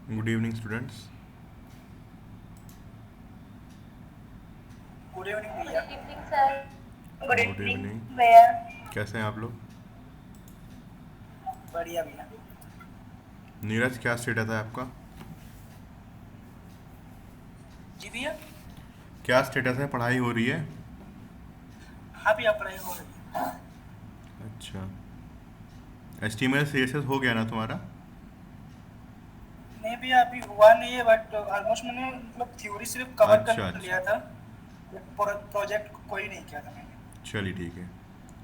Good evening students. Good evening भैया। Good evening sir. Good good evening evening. भैया। कैसे हैं आप लोग? बढ़िया भैया। नीरज, क्या स्टेटस है आपका? जी भैया। क्या स्टेटस है, पढ़ाई हो रही है? हाँ भैया, पढ़ाई हो रही है। अच्छा। एस्टीमेट सी एस एस हो गया ना तुम्हारा? नहीं भैया, अभी हुआ नहीं है, बट ऑलमोस्ट मैंने मतलब थ्योरी सिर्फ कवर अच्छा कर अच्छा। लिया था। प्रोजेक्ट कोई नहीं किया था मैंने। चलिए ठीक है।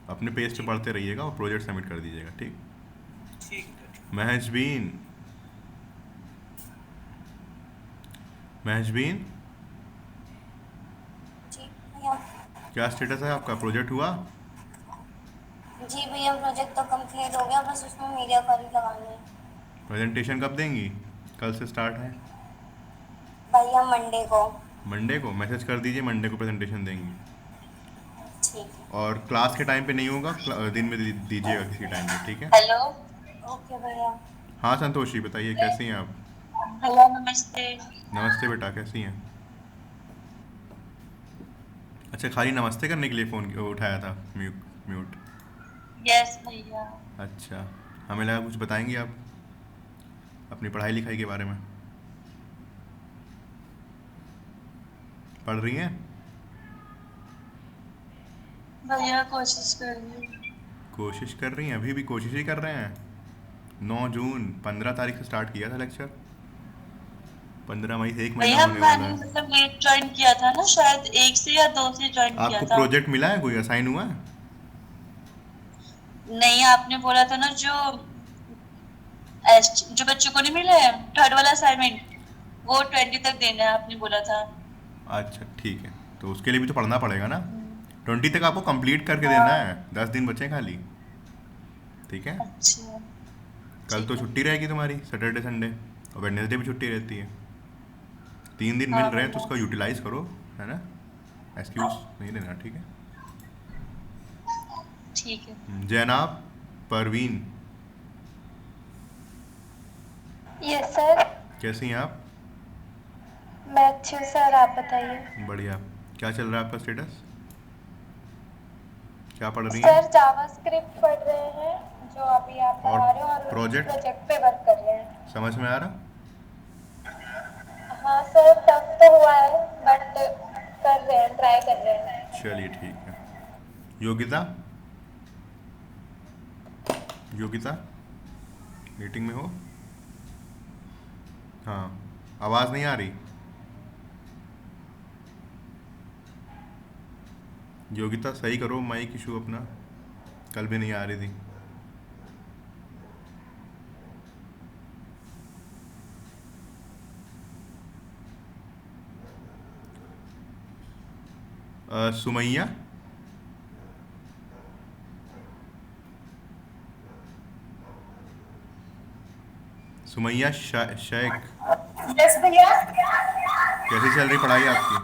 अपने पेज पे जी पढ़ते रहिएगा और प्रोजेक्ट सबमिट कर दीजिएगा, ठीक? ठीक है ठीक। महजबीन। महजबीन, जी भैया। क्या स्टेटस है आपका, प्रोजेक्ट हुआ? जी भैया, प्रोजेक्ट तो कंप्लीट हो गया, बस उसमें मीडिया कॉल लगानी है। प्रेजेंटेशन कब देंगी? कल से स्टार्ट है। भैया मंडे को। मंडे को मैसेज कर दीजिए, मंडे को प्रेजेंटेशन देंगी। ठीक है। और क्लास के टाइम पे नहीं होगा, दिन में दीजिएगा किसी टाइम पे, ठीक है? हेलो। ओके भैया। हाँ संतोषी, बताइए कैसी हैं आप? भैया नमस्ते। नमस्ते बेटा, कैसी हैं? अच्छा, खाली नमस्ते करने के लिए फ़ोन उठाया था? Mute mute. यस भैया। अच्छा। हमें लगा कुछ बताएंगी आप अपनी पढ़ाई लिखाई के बारे में। पढ़ रही हैं? भैया कोशिश कर रही हूँ। कोशिश कर रही हैं? अभी भी कोशिश ही कर रहे हैं? 9 जून, 15 तारीख से स्टार्ट किया था लेक्चर। 15 मई से एक महीना भैया होने वाला मैंने है। मतलब लेट ज्वाइन किया था ना, शायद 1 से या 2 से ज्वाइन किया आपको था। प्रोजेक्ट मिला है, कोई असाइन हुआ है? नहीं, आपने बोला था ना जो बच्चों को नहीं मिला है थर्ड वाला असाइनमेंट, वो 20 तक देना है, आपने बोला था। अच्छा ठीक है। तो उसके लिए भी तो पढ़ना पड़ेगा ना। 20 तक आपको कंप्लीट करके देना हाँ। है, 10 दिन बचे हैं खाली। ठीक है। अच्छा। कल तो ठीक है। छुट्टी रहेगी तुम्हारी, सैटरडे संडे। और वेडनेसडे भी छुट्टी रहती है। 3 दिन मिल हाँ रहे हैं तो भैया। उसका यूटिलाइज करो, है ना? एक्सक्यूज नहीं देना, ठीक है? ठीक है। Zainab Parveen, yes sir. कैसी हैं आप? मैं अच्छी हूँ सर, आप बताइए। बढ़िया। क्या चल रहा है आपका स्टेटस? क्या पढ़ रही हैं? सर जावास्क्रिप्ट पढ़ रहे हैं जो अभी आप और पढ़ा रहे हो, और प्रोजेक्ट प्रोजेक्ट पे वर्क कर रहे हैं। समझ में आ रहा? हाँ सर, टफ तो हुआ है बट कर रहे हैं, ट्राई कर रहे हैं। चलिए ठीक है। योगिता, योगिता, मीटिंग में हो? हाँ। आवाज़ नहीं आ रही? योगिता सही करो माइक इशू अपना, कल भी नहीं आ रही थी। सुमैया, सुमैया शेख, यस भैया। कैसी चल रही पढ़ाई आपकी?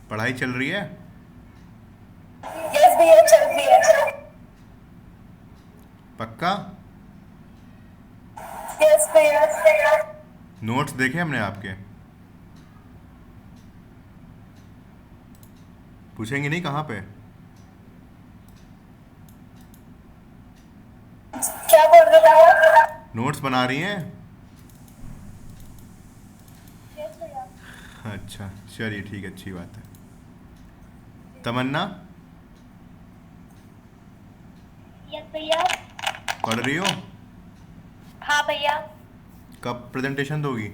पढ़ाई चल रही है? यस भैया, चल रही है। पक्का? यस भैया। नोट्स देखे हमने आपके? पूछेंगे नहीं कहाँ पे? क्या बोल रहे हो? नोट्स बना रही हैं? यस भैया। अच्छा चलिए ठीक है, अच्छी बात है। तमन्ना, यस भैया। पढ़ रही हो? हाँ भैया। कब प्रेजेंटेशन दोगी?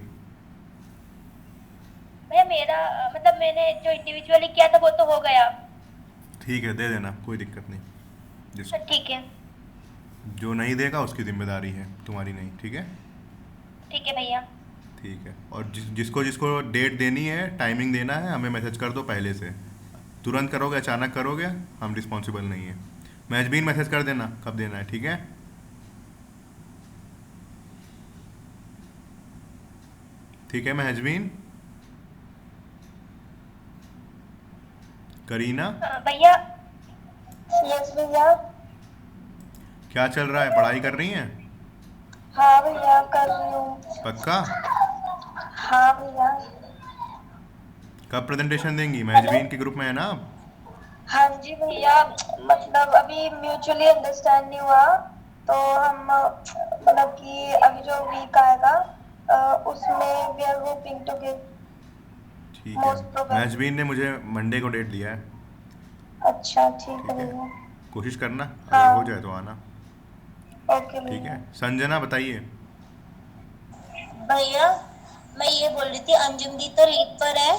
भैया मेरा मतलब मैंने जो इंडिविजुअली किया था वो तो हो गया। ठीक है, दे देना, कोई दिक्कत नहीं। जिस सर ठीक है। जो नहीं देगा उसकी जिम्मेदारी है, तुम्हारी नहीं, ठीक है? ठीक है भैया। ठीक है। और जिसको जिसको डेट देनी है, टाइमिंग देना है, हमें मैसेज कर दो पहले से। तुरंत करोगे, अचानक करोगे, हम रिस्पॉन्सिबल नहीं है। महजबीन मैसेज कर देना कब देना है, ठीक है? ठीक है महजबीन। करीना, भैया। यस भैया। क्या चल रहा है, पढ़ाई कर रही हैं? हाँ भैया कर रही हूँ। पक्का? हाँ भैया। कब प्रेजेंटेशन देंगी? हेलो। महजबीन के ग्रुप में है ना आप? हाँ जी भैया, मतलब अभी म्यूचुअली अंडरस्टैंड नहीं हुआ, तो हम मतलब कि अभी जो वीक आएगा उसमें we are hoping to give ठीक है। Most probably. महजबीन ने मुझे मंडे को डेट दिया है। अच्छा ठीक है ठीक है, भैया। कोशिश करना, अगर हो हाँ। जाए तो आना। ओके ठीक है, भैया। संजना बताइए। भैया मैं ये बोल रही थी, अंजुम दी तो लीव पर है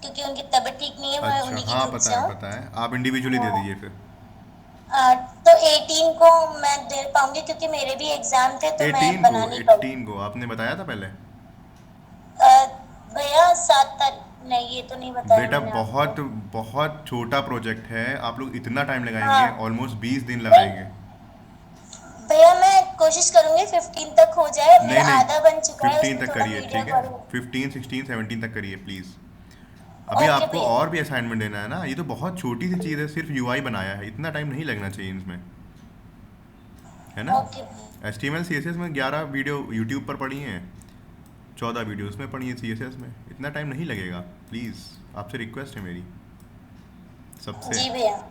क्योंकि उनकी तबीयत ठीक नहीं है, मैं अच्छा, उन्हीं के हाँ ग्रुप पता से है हूँ। पता है, आप इंडिविजुअली दे हाँ। दीजिए फिर। तो 18 को मैं दे पाऊंगी क्योंकि मेरे भी एग्जाम थे तो मैं 18 को? बना नहीं पाऊंगी। 18 को आपने बताया था पहले? भैया 7 तारीख, नहीं ये तो नहीं बताया बेटा मैंने आपको। बहुत बहुत छोटा प्रोजेक्ट है, आप लोग इतना टाइम लगाएंगे? हाँ। ऑलमोस्ट 20 दिन नहीं लगाएंगे। भैया मैं कोशिश करूंगी 15 तक हो जाए, नहीं मेरा नहीं, आधा बन चुका है, 15 उसमें तक थोड़ा करिए, मीडिया ठीक है। करूँ। 15, 16, 17 तक करिए प्लीज़। अभी ओके आपको भैया। और भी असाइनमेंट देना है ना, ये तो बहुत छोटी सी चीज़ है, सिर्फ यूआई बनाया है, इतना टाइम नहीं लगना चाहिए इसमें, है ना? ओके भैया। HTML CSS में 11 वीडियो यूट्यूब पर पड़ी हैं, 14 वीडियो उसमें पड़ी हैं CSS में, इतना टाइम नहीं लगेगा। प्लीज़, आपसे रिक्वेस्ट है मेरी सबसे। जी भैया।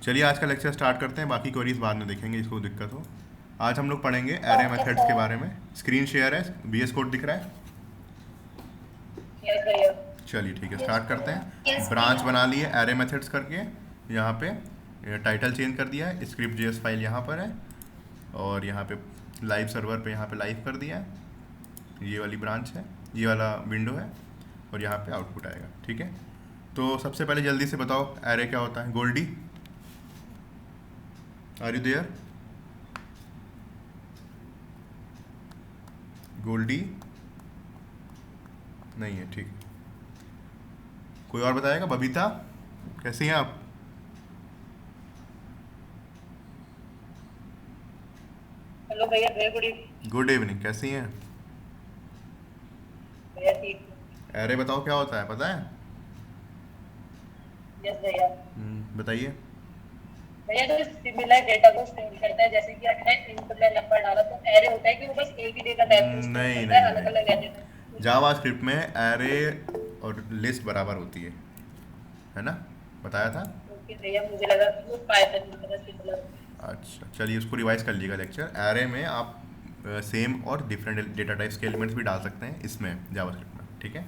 चलिए आज का लेक्चर स्टार्ट करते हैं, बाकी क्वेरीज बाद में देखेंगे जिसको दिक्कत हो। आज हम लोग पढ़ेंगे एरे ओके मेथड्स के सर। बारे में। स्क्रीन शेयर है, VS कोड दिख रहा है? यस भैया। चलिए ठीक है, स्टार्ट करते हैं। यस ब्रांच भैया। बना लिए एरे मेथड्स करके, यहाँ पे टाइटल चेंज कर दिया है, स्क्रिप्ट JS फाइल यहाँ पर है, और यहाँ पे लाइव सर्वर पे यहाँ पे लाइव कर दिया है। ये वाली ब्रांच है, ये वाला विंडो है, और यहाँ पे आउटपुट आएगा। ठीक है, तो सबसे पहले जल्दी से बताओ एरे क्या होता है। Goldie, are you there? Goldie नहीं है, ठीक। कोई और बताएगा? बबीता, कैसी हैं आप? हेलो भैया, very good evening. Good evening, कैसी हैं? भैया ठीक। एरे बताओ क्या होता है, पता है? यस भैया। बताइए। भैया जो सिमिलर डेटा को स्टोर करता है, जैसे कि आपने इनपुट में नंबर डाला तो एरे होता है कि वो बस एक ही डेटा टाइप को स्टोर नहीं करता है, नहीं अलग अलग नहीं, एरे। जावा स्क्रिप्ट में एरे और लिस्ट बराबर होती है ना? बताया था। ओके भैया, मुझे लगा कि वो पाइथन की तरह सिमिलर। अच्छा चलिए, उसको रिवाइज कर लीजिएगा लेक्चर। एरे में आप सेम और डिफरेंट डेटा टाइप्स के एलिमेंट्स भी डाल सकते हैं इसमें, जावास्क्रिप्ट में। ठीक है,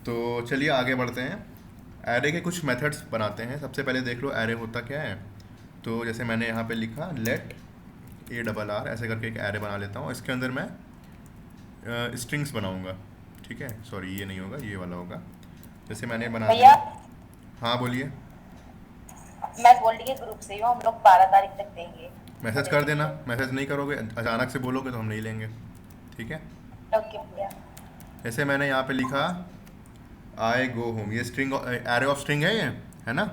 तो चलिए आगे बढ़ते हैं। एरे के कुछ मेथड्स बनाते हैं। सबसे पहले देख लो एरे होता क्या है। तो जैसे मैंने यहाँ पे लिखा लेट ARR, ऐसे करके एक एरे बना लेता हूँ। इसके अंदर मैं स्ट्रिंग्स बनाऊँगा। ठीक है, सॉरी ये नहीं होगा, ये वाला होगा। जैसे मैंने बना भैया दिया। हाँ बोलिए। मैं गोल्डी के ग्रुप से ही हूँ, हम लोग 12 तारीख तक देंगे। मैसेज कर देना, मैसेज नहीं करोगे, अचानक से बोलोगे तो हम नहीं लेंगे। ठीक है, ओके भैया। जैसे मैंने यहाँ पे लिखा आई गो होम, ये स्ट्रिंग, एरे ऑफ स्ट्रिंग है, ये है ना,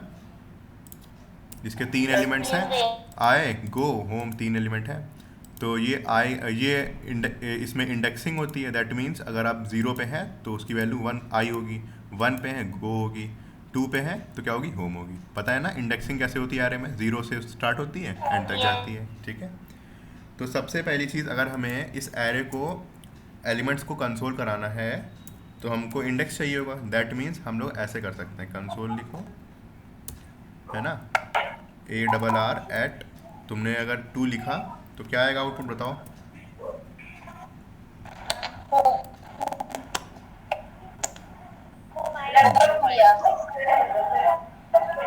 जिसके 3 एलिमेंट्स हैं, आई गो होम 3 एलिमेंट हैं। तो ये इसमें इंडेक्सिंग होती है। दैट मीन्स अगर आप 0 पे हैं तो उसकी वैल्यू 1 आई होगी, 1 पे है गो होगी, 2 पे है तो क्या होगी, होम होगी। पता है ना इंडेक्सिंग कैसे होती है एरे में? 0 से स्टार्ट होती है, एंड तक जाती है। ठीक है, तो सबसे पहली चीज़, अगर हमें इस एरे को एलिमेंट्स को कंसोल कराना है तो हमको इंडेक्स चाहिए होगा। दैट मीन्स हम लोग ऐसे कर सकते हैं, कंसोल लिखो, है ना, ARR एट, तुमने अगर 2 लिखा तो क्या आएगा आउटपुट, बताओ।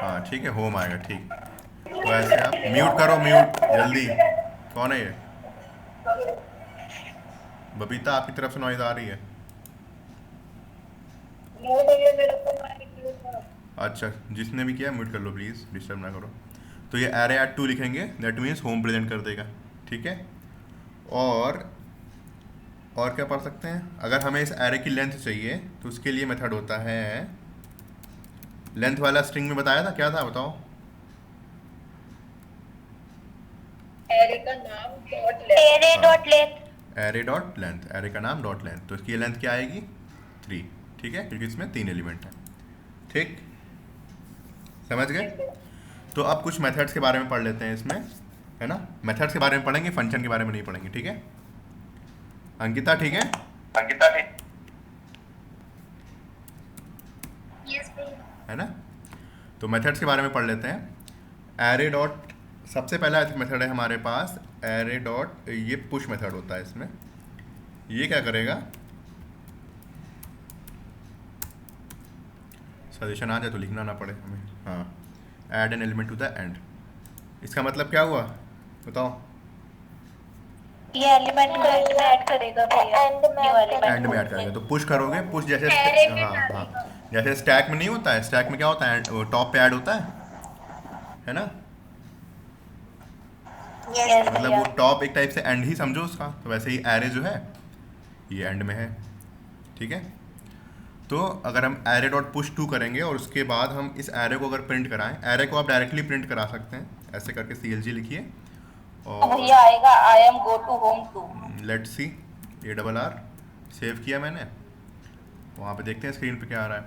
हाँ ठीक है, होम आएगा। ठीक, तो ऐसे आप म्यूट करो, म्यूट जल्दी। कौन है ये? बबीता, आपकी तरफ से नॉइज आ रही है। नो भैया, मेरे को माइक। अच्छा, जिसने भी किया म्यूट कर लो प्लीज़, डिस्टर्ब ना करो। तो ये एरे एट 2 लिखेंगे, दैट मीन्स होम प्रेजेंट कर देगा। ठीक है, और क्या पढ़ सकते हैं? अगर हमें इस एरे की लेंथ चाहिए तो उसके लिए मेथड होता है, लेंथ वाला स्ट्रिंग में बताया था, क्या था बताओ। एरे का नाम dot length. Array dot length. Array dot length, array का नाम डॉट लेंथ, तो इसकी लेंथ क्या आएगी, 3। ठीक है, क्योंकि इसमें 3 एलिमेंट हैं। ठीक, समझ गए? तो अब कुछ मेथड्स के बारे में पढ़ लेते हैं इसमें। है ना। मेथड्स के बारे में पढ़ेंगे, फंक्शन के बारे में नहीं पढ़ेंगे, ठीक है। अंकिता ठीक है? अंकिता ठीक है ना। तो मेथड्स के बारे में पढ़ लेते हैं। एरे डॉट, सबसे पहला मेथड है हमारे पास एरे डॉट, ये पुश मेथड होता है। इसमें ये क्या करेगा, सजेशन आ जाए तो लिखना ना पड़े हमें। हाँ, add an element to the end. इसका मतलब क्या हुआ बताओ? ये एलिमेंट को एंड में ऐड करेगा भैया, एंड में ऐड करेगा। तो पुश करोगे, पुश जैसे हाँ हाँ, जैसे स्टैक में नहीं होता है, स्टैक में क्या होता है, टॉप पे ऐड होता है ना। मतलब वो टॉप एक टाइप से एंड ही समझो उसका। तो वैसे ही एरे जो है ये एंड में है, ठीक है। तो अगर हम एरे डॉट पुश टू करेंगे और उसके बाद हम इस एरे को अगर प्रिंट कराएं, एरे को आप डायरेक्टली प्रिंट करा सकते हैं, ऐसे करके CLG लिखिए और भैया आएगा I am go to home to. Let's see, ARR save किया मैंने, वहाँ पे देखते हैं स्क्रीन पे क्या आ रहा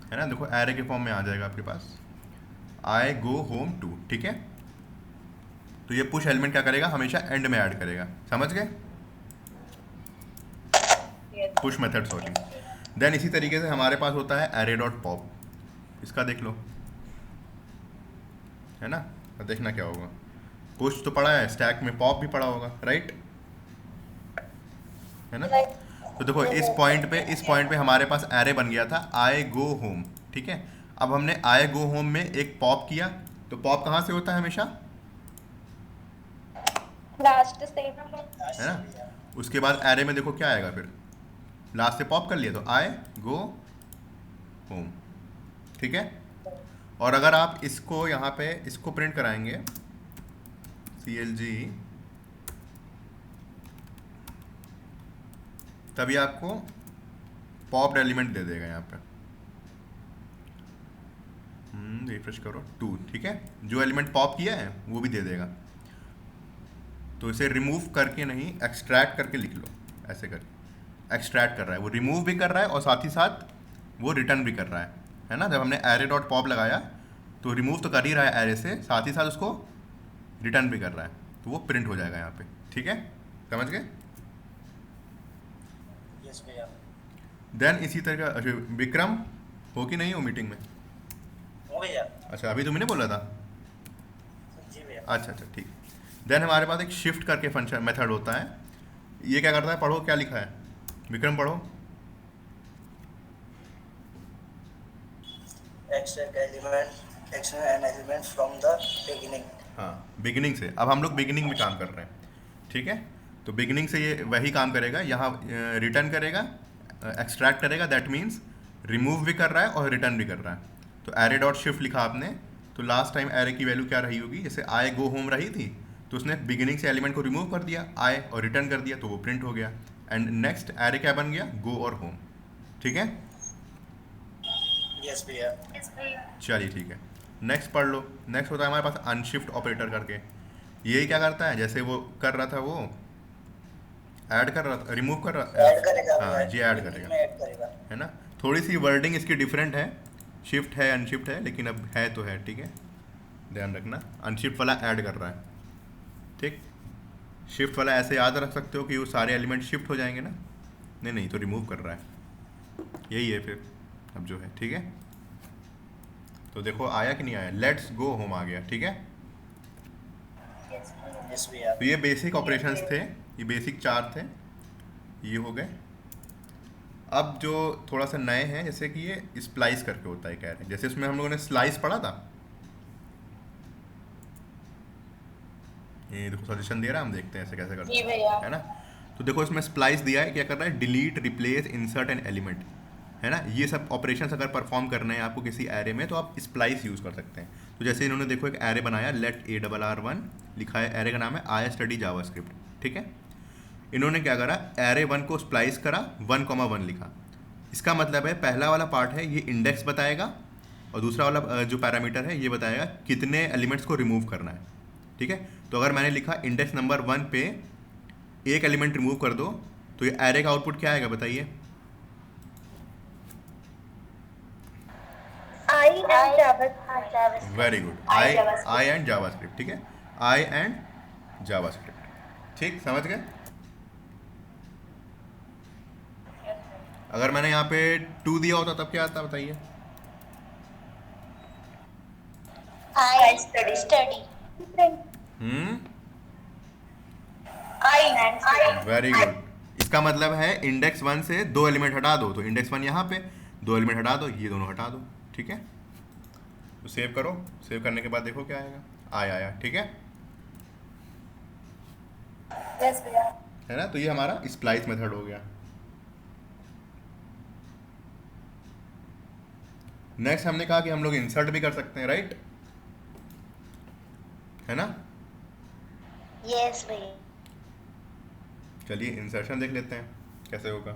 है ना। देखो एरे के फॉर्म में आ जाएगा आपके पास, आई गो होम टू, ठीक है। तो ये पुश एलिमेंट क्या करेगा, हमेशा एंड में ऐड करेगा, समझ गए? Push method, sorry. देन इसी तरीके से हमारे पास होता है एरे डॉट पॉप। इसका देख लो, है ना। तो देखना क्या होगा, पुश तो पड़ा है, स्टैक में पॉप भी पड़ा होगा, राइट, है ना। तो देखो इस पॉइंट पे हमारे पास एरे बन गया था आई गो होम, ठीक है। अब हमने आई गो होम में एक पॉप किया, तो पॉप कहाँ से होता है हमेशा, लास्ट से, है ना। उसके बाद एरे में देखो क्या आएगा, फिर लास्ट से पॉप कर लिया तो आई गो होम, ठीक है। और अगर आप इसको यहाँ पे इसको प्रिंट कराएंगे CLG, तभी आपको पॉप्ड एलिमेंट दे देगा यहाँ पे। रिफ्रेश करो 2, ठीक है। जो एलिमेंट पॉप किया है वो भी दे देगा। तो इसे रिमूव करके नहीं, एक्सट्रैक्ट करके लिख लो, ऐसे करके। एक्सट्रैक्ट कर रहा है वो, रिमूव भी कर रहा है और साथ ही साथ वो रिटर्न भी कर रहा है ना। जब हमने एरे डॉट पॉप लगाया तो रिमूव तो कर ही रहा है एरे से, साथ ही साथ उसको रिटर्न भी कर रहा है, तो वो प्रिंट हो जाएगा यहाँ पे, ठीक है। समझ गए? यस भैया। देन इसी तरह, अच्छा विक्रम हो कि नहीं हो मीटिंग में? हो भैया। अच्छा अभी तुमने बोला था, जी भैया। अच्छा ठीक। देन हमारे पास एक शिफ्ट करके फंक्शन मेथड होता है। ये क्या करता है, पढ़ो क्या लिखा है, विक्रम पढ़ो। Extract an element from the beginning. हाँ, बिगिनिंग से। अब हम लोग बिगिनिंग में काम कर रहे हैं, ठीक है। तो बिगिनिंग से ये वही काम करेगा, यहाँ रिटर्न करेगा, एक्सट्रैक्ट करेगा, दैट मीन्स रिमूव भी कर रहा है और रिटर्न भी कर रहा है। तो एरे डॉट शिफ्ट लिखा आपने, तो लास्ट टाइम एरे की वैल्यू क्या रही होगी, जैसे आई गो होम रही थी तो उसने बिगिनिंग से एलिमेंट को रिमूव कर दिया आई और रिटर्न कर दिया, तो वो प्रिंट हो गया। एंड नेक्स्ट एरे क्या बन गया, गो और होम, ठीक है। यस भैया। चलिए ठीक है, नेक्स्ट पढ़ लो। नेक्स्ट होता है हमारे पास अनशिफ्ट ऑपरेटर करके। यही क्या करता है, जैसे वो कर रहा था, वो ऐड कर रहा था, रिमूव कर रहा, ऐड करेगा। हाँ जी ऐड करेगा, ऐड करेगा, है ना। थोड़ी सी वर्डिंग इसकी डिफरेंट है, शिफ्ट है अनशिफ्ट है, लेकिन अब है तो है, ठीक है। ध्यान रखना, अनशिफ्ट वाला ऐड कर रहा है, ठीक। शिफ्ट वाला ऐसे याद रख सकते हो कि वो सारे एलिमेंट शिफ्ट हो जाएंगे ना, नहीं तो रिमूव कर रहा है, यही है फिर अब जो है, ठीक है। तो देखो आया कि नहीं आया, लेट्स गो होम आ गया, ठीक है। यस भैया। तो ये बेसिक ऑपरेशंस थे, ये बेसिक 4 थे, ये हो गए। अब जो थोड़ा सा नए हैं, जैसे कि ये स्प्लाइस करके होता है, कह रहे हैं जैसे उसमें हम लोगों ने स्लाइस पढ़ा था, ये देखो सजेशन दे रहा है, हम देखते हैं ऐसे कैसे करते जी भैया। हैं, है ना। तो देखो इसमें स्प्लाइस दिया है, क्या कर रहा है, delete, replace, insert an element, है ना। ये सब ऑपरेशंस अगर परफॉर्म करने हैं आपको किसी एरे में, तो आप स्प्लाइस यूज़ कर सकते हैं। तो जैसे इन्होंने देखो एक एरे बनाया, लेट ARR1 लिखा है, एरे का नाम है आई स्टडी जावास्क्रिप्ट, ठीक है। इन्होंने क्या करा, एरे 1 को स्प्लाइस करा, 1,1 लिखा। इसका मतलब है पहला वाला पार्ट है ये इंडेक्स बताएगा, और दूसरा वाला जो पैरामीटर है ये बताएगा कितने एलिमेंट्स को रिमूव करना है, ठीक है। तो अगर मैंने लिखा इंडेक्स नंबर 1 पे एक एलिमेंट रिमूव कर दो, तो ये एरे का आउटपुट क्या आएगा बताइए। I and JavaScript. Very good, I and JavaScript, ठीक है। I and JavaScript. ठीक, समझ गए? अगर मैंने यहाँ पे 2 दिया होता तब क्या आता बताइए? I study. Hmm, I very good. इसका मतलब है इंडेक्स 1 से 2 एलिमेंट हटा दो, तो इंडेक्स 1 यहाँ पे, 2 एलिमेंट हटा दो, ये दोनों हटा दो। ठीक है, तो सेव करो। सेव करने के बाद देखो क्या आएगा। आया। ठीक है, yes भैया। है ना? तो ये हमारा स्प्लाइस मेथड हो गया। नेक्स्ट हमने कहा कि हम लोग इंसर्ट भी कर सकते हैं, राइट? है ना? Yes भैया। चलिए इंसर्शन देख लेते हैं कैसे होगा।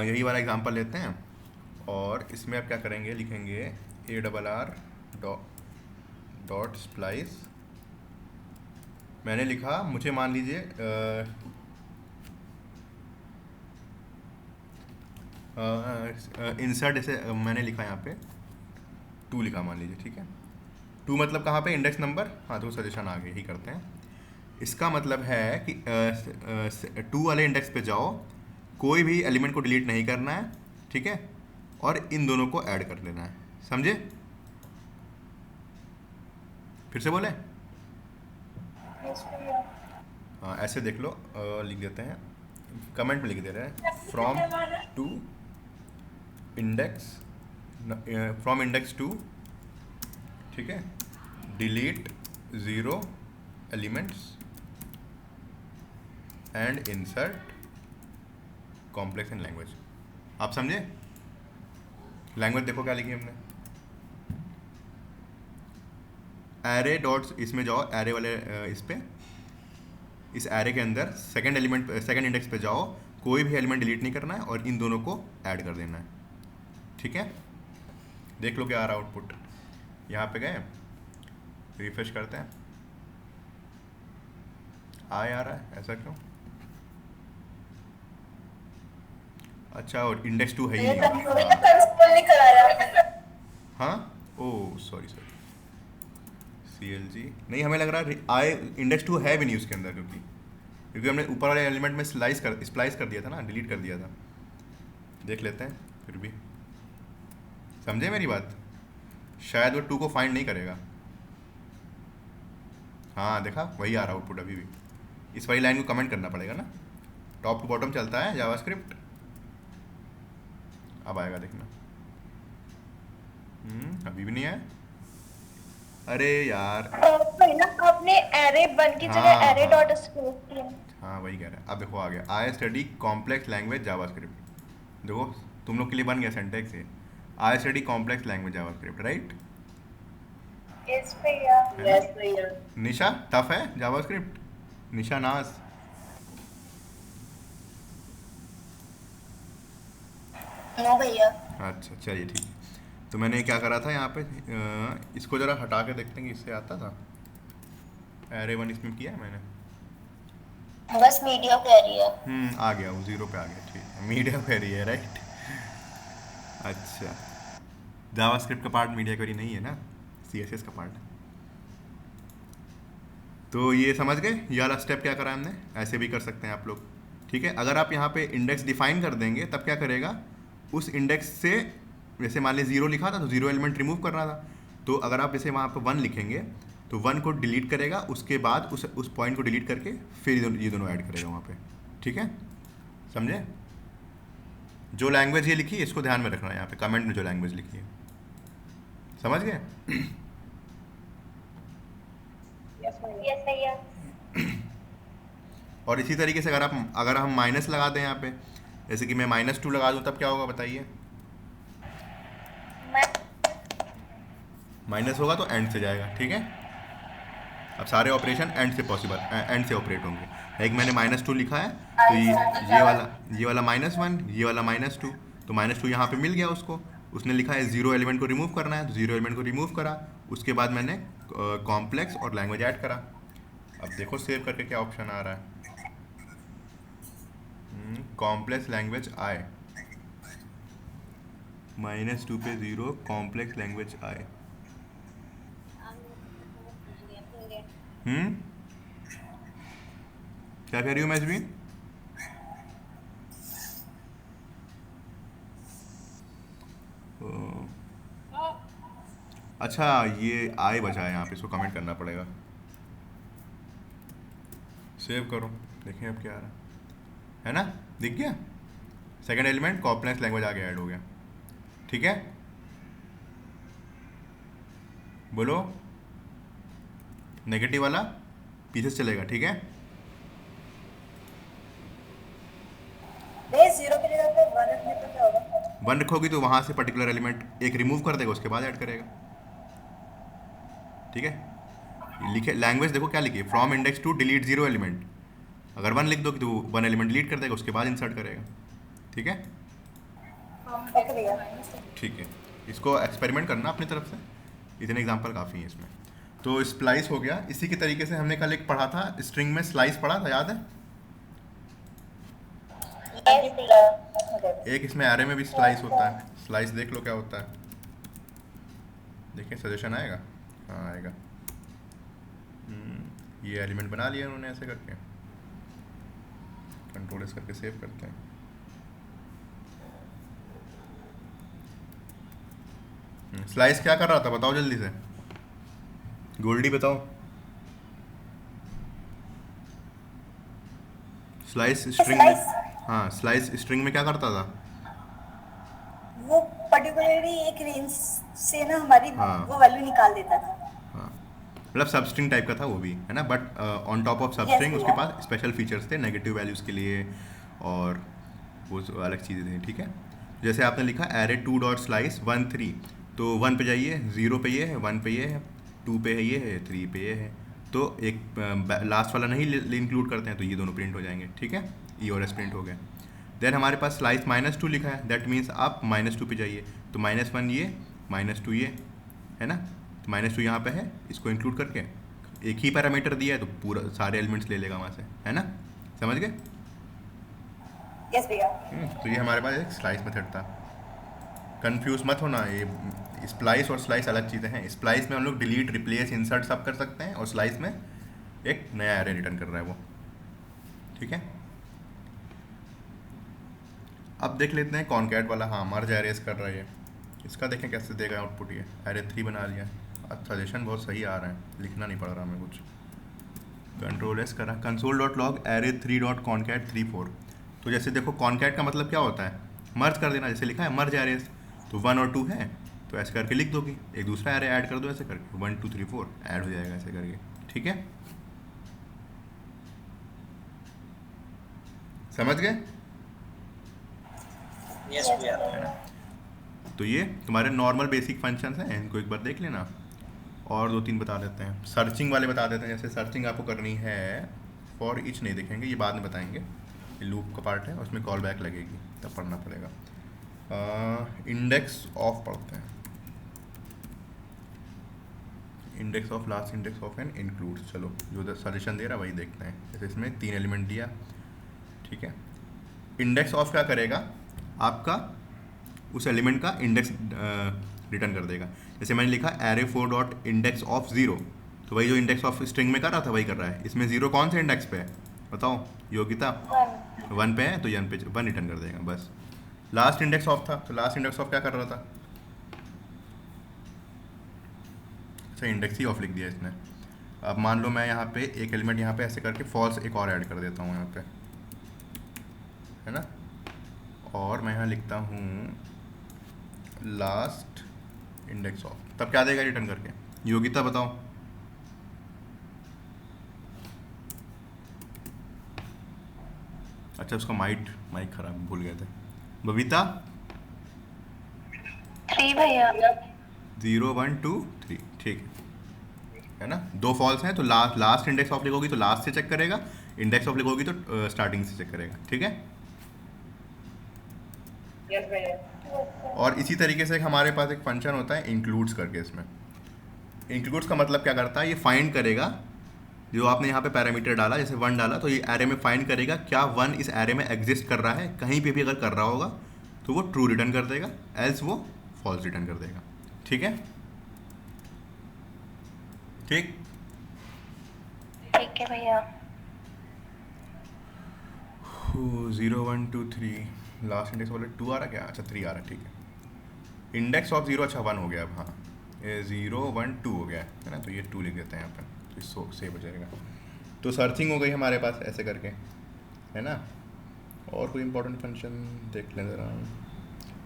यही वाला एग्जांपल लेते हैं और इसमें आप क्या करेंगे, लिखेंगे ARR डॉट स्प्लाइस। मैंने लिखा, मुझे मान लीजिए इंसर्ट, जैसे मैंने लिखा यहाँ पे 2 लिखा मान लीजिए। ठीक है, 2 मतलब कहाँ पे, इंडेक्स नंबर। हाँ, तो सजेशन आगे ही करते हैं। इसका मतलब है कि 2 वाले इंडेक्स पे जाओ, कोई भी एलिमेंट को डिलीट नहीं करना है। ठीक है, और इन दोनों को ऐड कर लेना है। समझे? फिर से बोले? Yes भैया। हाँ, ऐसे देख लो, लिख देते हैं, कमेंट में लिख दे रहे हैं, फ्रॉम इंडेक्स 2। ठीक है, delete 0 elements and insert complex in language. आप समझे? लैंग्वेज देखो क्या लिखी हमने, एरे डॉट्स, इसमें जाओ एरे वाले इस पे, इस एरे के अंदर सेकंड इंडेक्स पे जाओ, कोई भी एलिमेंट डिलीट नहीं करना है और इन दोनों को ऐड कर देना है। ठीक है, देख लो क्या आ रहा आउटपुट। यहाँ पे गए, रिफ्रेश करते हैं, आ रहा है, ऐसा क्यों? अच्छा, और इंडेक्स 2 है ही नहीं। कंसोल नहीं करा रहा। हाँ, ओ सॉरी CLG नहीं, हमें लग रहा है आई इंडेक्स 2 है भी नहीं उसके अंदर, क्योंकि हमने ऊपर वाले एलिमेंट में स्प्लाइस कर दिया था ना, डिलीट कर दिया था। देख लेते हैं फिर भी। समझे मेरी बात? शायद वो 2 को फाइंड नहीं करेगा। हाँ, देखा, वही आ रहा आउटपुट अभी भी। इस वाली लाइन को कमेंट करना पड़ेगा ना, टॉप टू बॉटम चलता है जावास्क्रिप्ट। अब आएगा, देखना। अभी भी नहीं आया। अरे यार, पहला आपने एरे 1 की हाँ, जगह एरे हाँ। डॉट स्पेस किया। हाँ, वही कह रहा है। अब देखो आ गया, I study complex language JavaScript. देखो तुम लोग के लिए बन गया सेंटेक्स है, I study complex language JavaScript, right? Yes भैया। यस भैया। निशा, टफ है जावास्क्रिप्ट? निशा नाज, नो भैया। अच्छा चलिए ठीक है। तो मैंने क्या करा था यहाँ पे, इसको ज़रा हटा के देखते हैं कि इससे आता था। एरे 1 इसमें किया है मैंने, बस मीडिया कह रही है। आ गया, वो 0 पे आ गया। ठीक है, मीडिया क्वेरी है, राइट? अच्छा, जावास्क्रिप्ट का पार्ट मीडिया क्वेरी नहीं है ना, CSS का पार्ट है। तो ये समझ गए, ये वाला स्टेप क्या करा हमने, ऐसे भी कर सकते हैं आप लोग। ठीक है, अगर आप यहाँ पे इंडेक्स डिफाइन कर देंगे तब क्या करेगा, उस इंडेक्स से, जैसे मान लीजिए 0 लिखा था तो 0 एलिमेंट रिमूव करना था, तो अगर आप जैसे वहाँ पे 1 लिखेंगे तो 1 को डिलीट करेगा, उसके बाद उस पॉइंट को डिलीट करके फिर ये दोनों ऐड करेगा वहाँ पे। ठीक है, समझे? जो लैंग्वेज ये लिखी है इसको ध्यान में रखना है, यहाँ पे कमेंट में जो लैंग्वेज लिखी है। समझ गए? यस भैया। और इसी तरीके से अगर हम माइनस लगा दें यहाँ पे, जैसे कि मैं -2 लगा दूँ, तब क्या होगा बताइए? माइनस होगा तो एंड से जाएगा। ठीक है, अब सारे ऑपरेशन एंड से पॉसिबल, एंड से ऑपरेट होंगे। एक मैंने -2 लिखा है, तो ये वाला -1, ये वाला -2, तो -2 यहाँ पे मिल गया उसको। उसने लिखा है 0 एलिमेंट को रिमूव करना है, तो 0 एलिमेंट को रिमूव करा, उसके बाद मैंने कॉम्प्लेक्स और लैंग्वेज ऐड करा। अब देखो सेव करके क्या ऑप्शन आ रहा है, कॉम्प्लेक्स लैंग्वेज आए, -2 पे 0, कॉम्प्लेक्स लैंग्वेज आए। क्या कह रही हो मैजबीन? अच्छा, ये आई बचा है यहाँ पे, इसको कमेंट करना पड़ेगा। सेव करो, देखें अब क्या आ रहा है ना, दिख गया। सेकंड एलिमेंट कॉम्प्लेक्स लैंग्वेज आगे ऐड हो गया, ठीक है। बोलो, नेगेटिव वाला पीछे से चलेगा, ठीक है। नहीं, 0 की जगह पे 1 रखने पे क्या होगा? 1 रखोगी तो वहाँ से पर्टिकुलर एलिमेंट एक रिमूव कर देगा, उसके बाद ऐड करेगा, ठीक है। लिखे लैंग्वेज, देखो क्या लिखी है, from index to delete 0 element. अगर 1 लिख दोगे तो 1 एलिमेंट डिलीट कर देगा, उसके बाद इंसर्ट करेगा, ठीक है। ओके भैया। ठीक है, इसको एक्सपेरिमेंट करना अपनी तरफ से, इतने एग्जांपल काफ़ी हैं इसमें। तो स्प्लाइस हो गया। इसी के तरीके से हमने कल एक पढ़ा था, स्ट्रिंग में स्लाइस पढ़ा था, याद है? यस भैया। एक इसमें एरे में भी स्लाइस होता है। स्लाइस देख लो क्या होता है, देखिए सजेशन आएगा, हाँ आएगा। ये एलिमेंट बना लिया उन्होंने ऐसे करके, कंट्रोल एस करके सेव करते हैं। स्लाइस क्या कर रहा था बताओ जल्दी से, गोल्डी बताओ। स्लाइस स्ट्रिंग में, हाँ स्लाइस स्ट्रिंग में क्या करता था? वो पर्टिकुलरली एक रेंज से ना हमारी हाँ। वो वैल्यू निकाल देता था। हाँ, मतलब सब स्ट्रिंग टाइप का था वो भी, है ना। बट ऑन टॉप ऑफ सब Yes, स्ट्रिंग उसके भैया। पास स्पेशल फीचर्स थे नेगेटिव वैल्यूज़ के लिए, और वो अलग चीज़ें थी, ठीक है। जैसे आपने लिखा एरे 2 डॉट स्लाइस 1 3, तो 1 पे जाइए, 0 पे ये है, 1 पे ये है, 2 पे है ये है, 3 पे ये है। तो एक लास्ट वाला नहीं इंक्लूड करते हैं, तो ये दोनों प्रिंट हो जाएंगे, ठीक है। ई और एस प्रिंट हो गए। देन हमारे पास स्लाइस -2 लिखा है, दैट मीन्स आप -2 पे जाइए, तो -1 ये, -2 ये, है ना। तो -2 यहाँ पे है, इसको इंक्लूड करके एक ही पैरामीटर दिया है तो पूरा सारे एलिमेंट्स ले लेगा वहाँ से, है ना, समझ गए। यस भैया। तो ये हमारे पास एक स्लाइस मेथड था। कंफ्यूज मत होना, ये स्प्लाइस और स्लाइस अलग चीज़ें हैं। स्प्लाइस में हम लोग डिलीट, रिप्लेस, इंसर्ट सब कर सकते हैं, और स्लाइस में एक नया एरे रिटर्न कर रहा है वो, ठीक है। अब देख लेते हैं कॉनकैट वाला, हाँ मर्ज एरेस कर रहा है ये, इसका देखें कैसे देगा आउटपुट। ये एरे 3 बना लिया, अब सजेशन बहुत सही आ रहा है, लिखना नहीं पड़ रहा हमें कुछ। कंट्रोल एस करा, console dot log array 3 dot concat 3 4। तो जैसे देखो कॉनकैट का मतलब क्या होता है, मर्ज कर देना, जैसे लिखा है मर्ज एरेस, तो 1 और 2 है तो ऐसे करके लिख दोगी, एक दूसरा एरे ऐड कर दो ऐसे करके, 1 2 3 4 ऐड हो जाएगा ऐसे करके, ठीक है। समझ गए? यस भैया। है ना। तो ये तुम्हारे नॉर्मल बेसिक फंक्शंस हैं, इनको एक बार देख लेना। और 2-3 बता देते हैं, सर्चिंग वाले बता देते हैं। जैसे सर्चिंग आपको करनी है, फॉर ईच नहीं देखेंगे, ये बाद में बताएंगे, ये लूप का पार्ट है, उसमें कॉल बैक लगेगी तब पढ़ना पड़ेगा। इंडेक्स ऑफ पढ़ते हैं, index of, last index of and include. चलो जो सजेशन दे रहा है वही देखते हैं। जैसे इसमें 3 एलिमेंट दिया, ठीक है। इंडेक्स ऑफ क्या करेगा, आपका उस एलिमेंट का इंडेक्स रिटर्न कर देगा। जैसे मैंने लिखा एरे 4 डॉट इंडेक्स ऑफ 0, तो वही जो इंडेक्स ऑफ स्ट्रिंग में कर रहा था वही कर रहा है। इसमें 0 कौन से इंडेक्स पे है बताओ योगिता? 1 पे है, तो 1 पे 1 रिटर्न कर देगा बस। लास्ट इंडेक्स ऑफ था, तो लास्ट इंडेक्स ऑफ क्या कर रहा था? अच्छा, इंडेक्स ही ऑफ लिख दिया इसने। अब मान लो मैं यहाँ पे एक एलिमेंट यहाँ पे ऐसे करके फॉल्स एक और ऐड कर देता हूँ यहाँ पे, है ना। और मैं यहाँ लिखता हूँ लास्ट इंडेक्स ऑफ, तब क्या देगा रिटर्न करके? योगिता बताओ। अच्छा, उसका माइक खराब, भूल गए थे। बबीता 3 भैया। 0 1 2 3, ठीक है ना। 2 फॉल्स हैं तो लास्ट इंडेक्स ऑफ लिखोगी तो लास्ट से चेक करेगा, इंडेक्स ऑफ लिखोगी तो स्टार्टिंग से चेक करेगा, ठीक है। यस भैया। और इसी तरीके से हमारे पास एक फंक्शन होता है इंक्लूड्स करके। इसमें इंक्लूड्स का मतलब क्या करता है, ये फाइंड करेगा जो आपने यहाँ पे पैरामीटर डाला, जैसे 1 डाला तो ये एरे में फाइंड करेगा क्या 1 इस एरे में एग्जिस्ट कर रहा है। कहीं पे भी अगर कर रहा होगा तो वो ट्रू रिटर्न कर देगा, एल्स वो फॉल्स रिटर्न कर देगा, ठीक है। ठीक, ओके भैया। 0 1 2 3 लास्ट इंडेक्स वाले 2 आ रहा क्या? अच्छा 3 आ रहा है, ठीक है। इंडेक्स ऑफ 0 अच्छा 1 हो गया अब, हाँ ये 0 1 2 हो गया है ना, तो ये 2 लिख देते हैं यहाँ पे, तो इसको सेव हो जाएगा। तो सर्चिंग हो गई हमारे पास ऐसे करके, है ना। और कोई इंपॉर्टेंट फंक्शन देख लें ज़रा।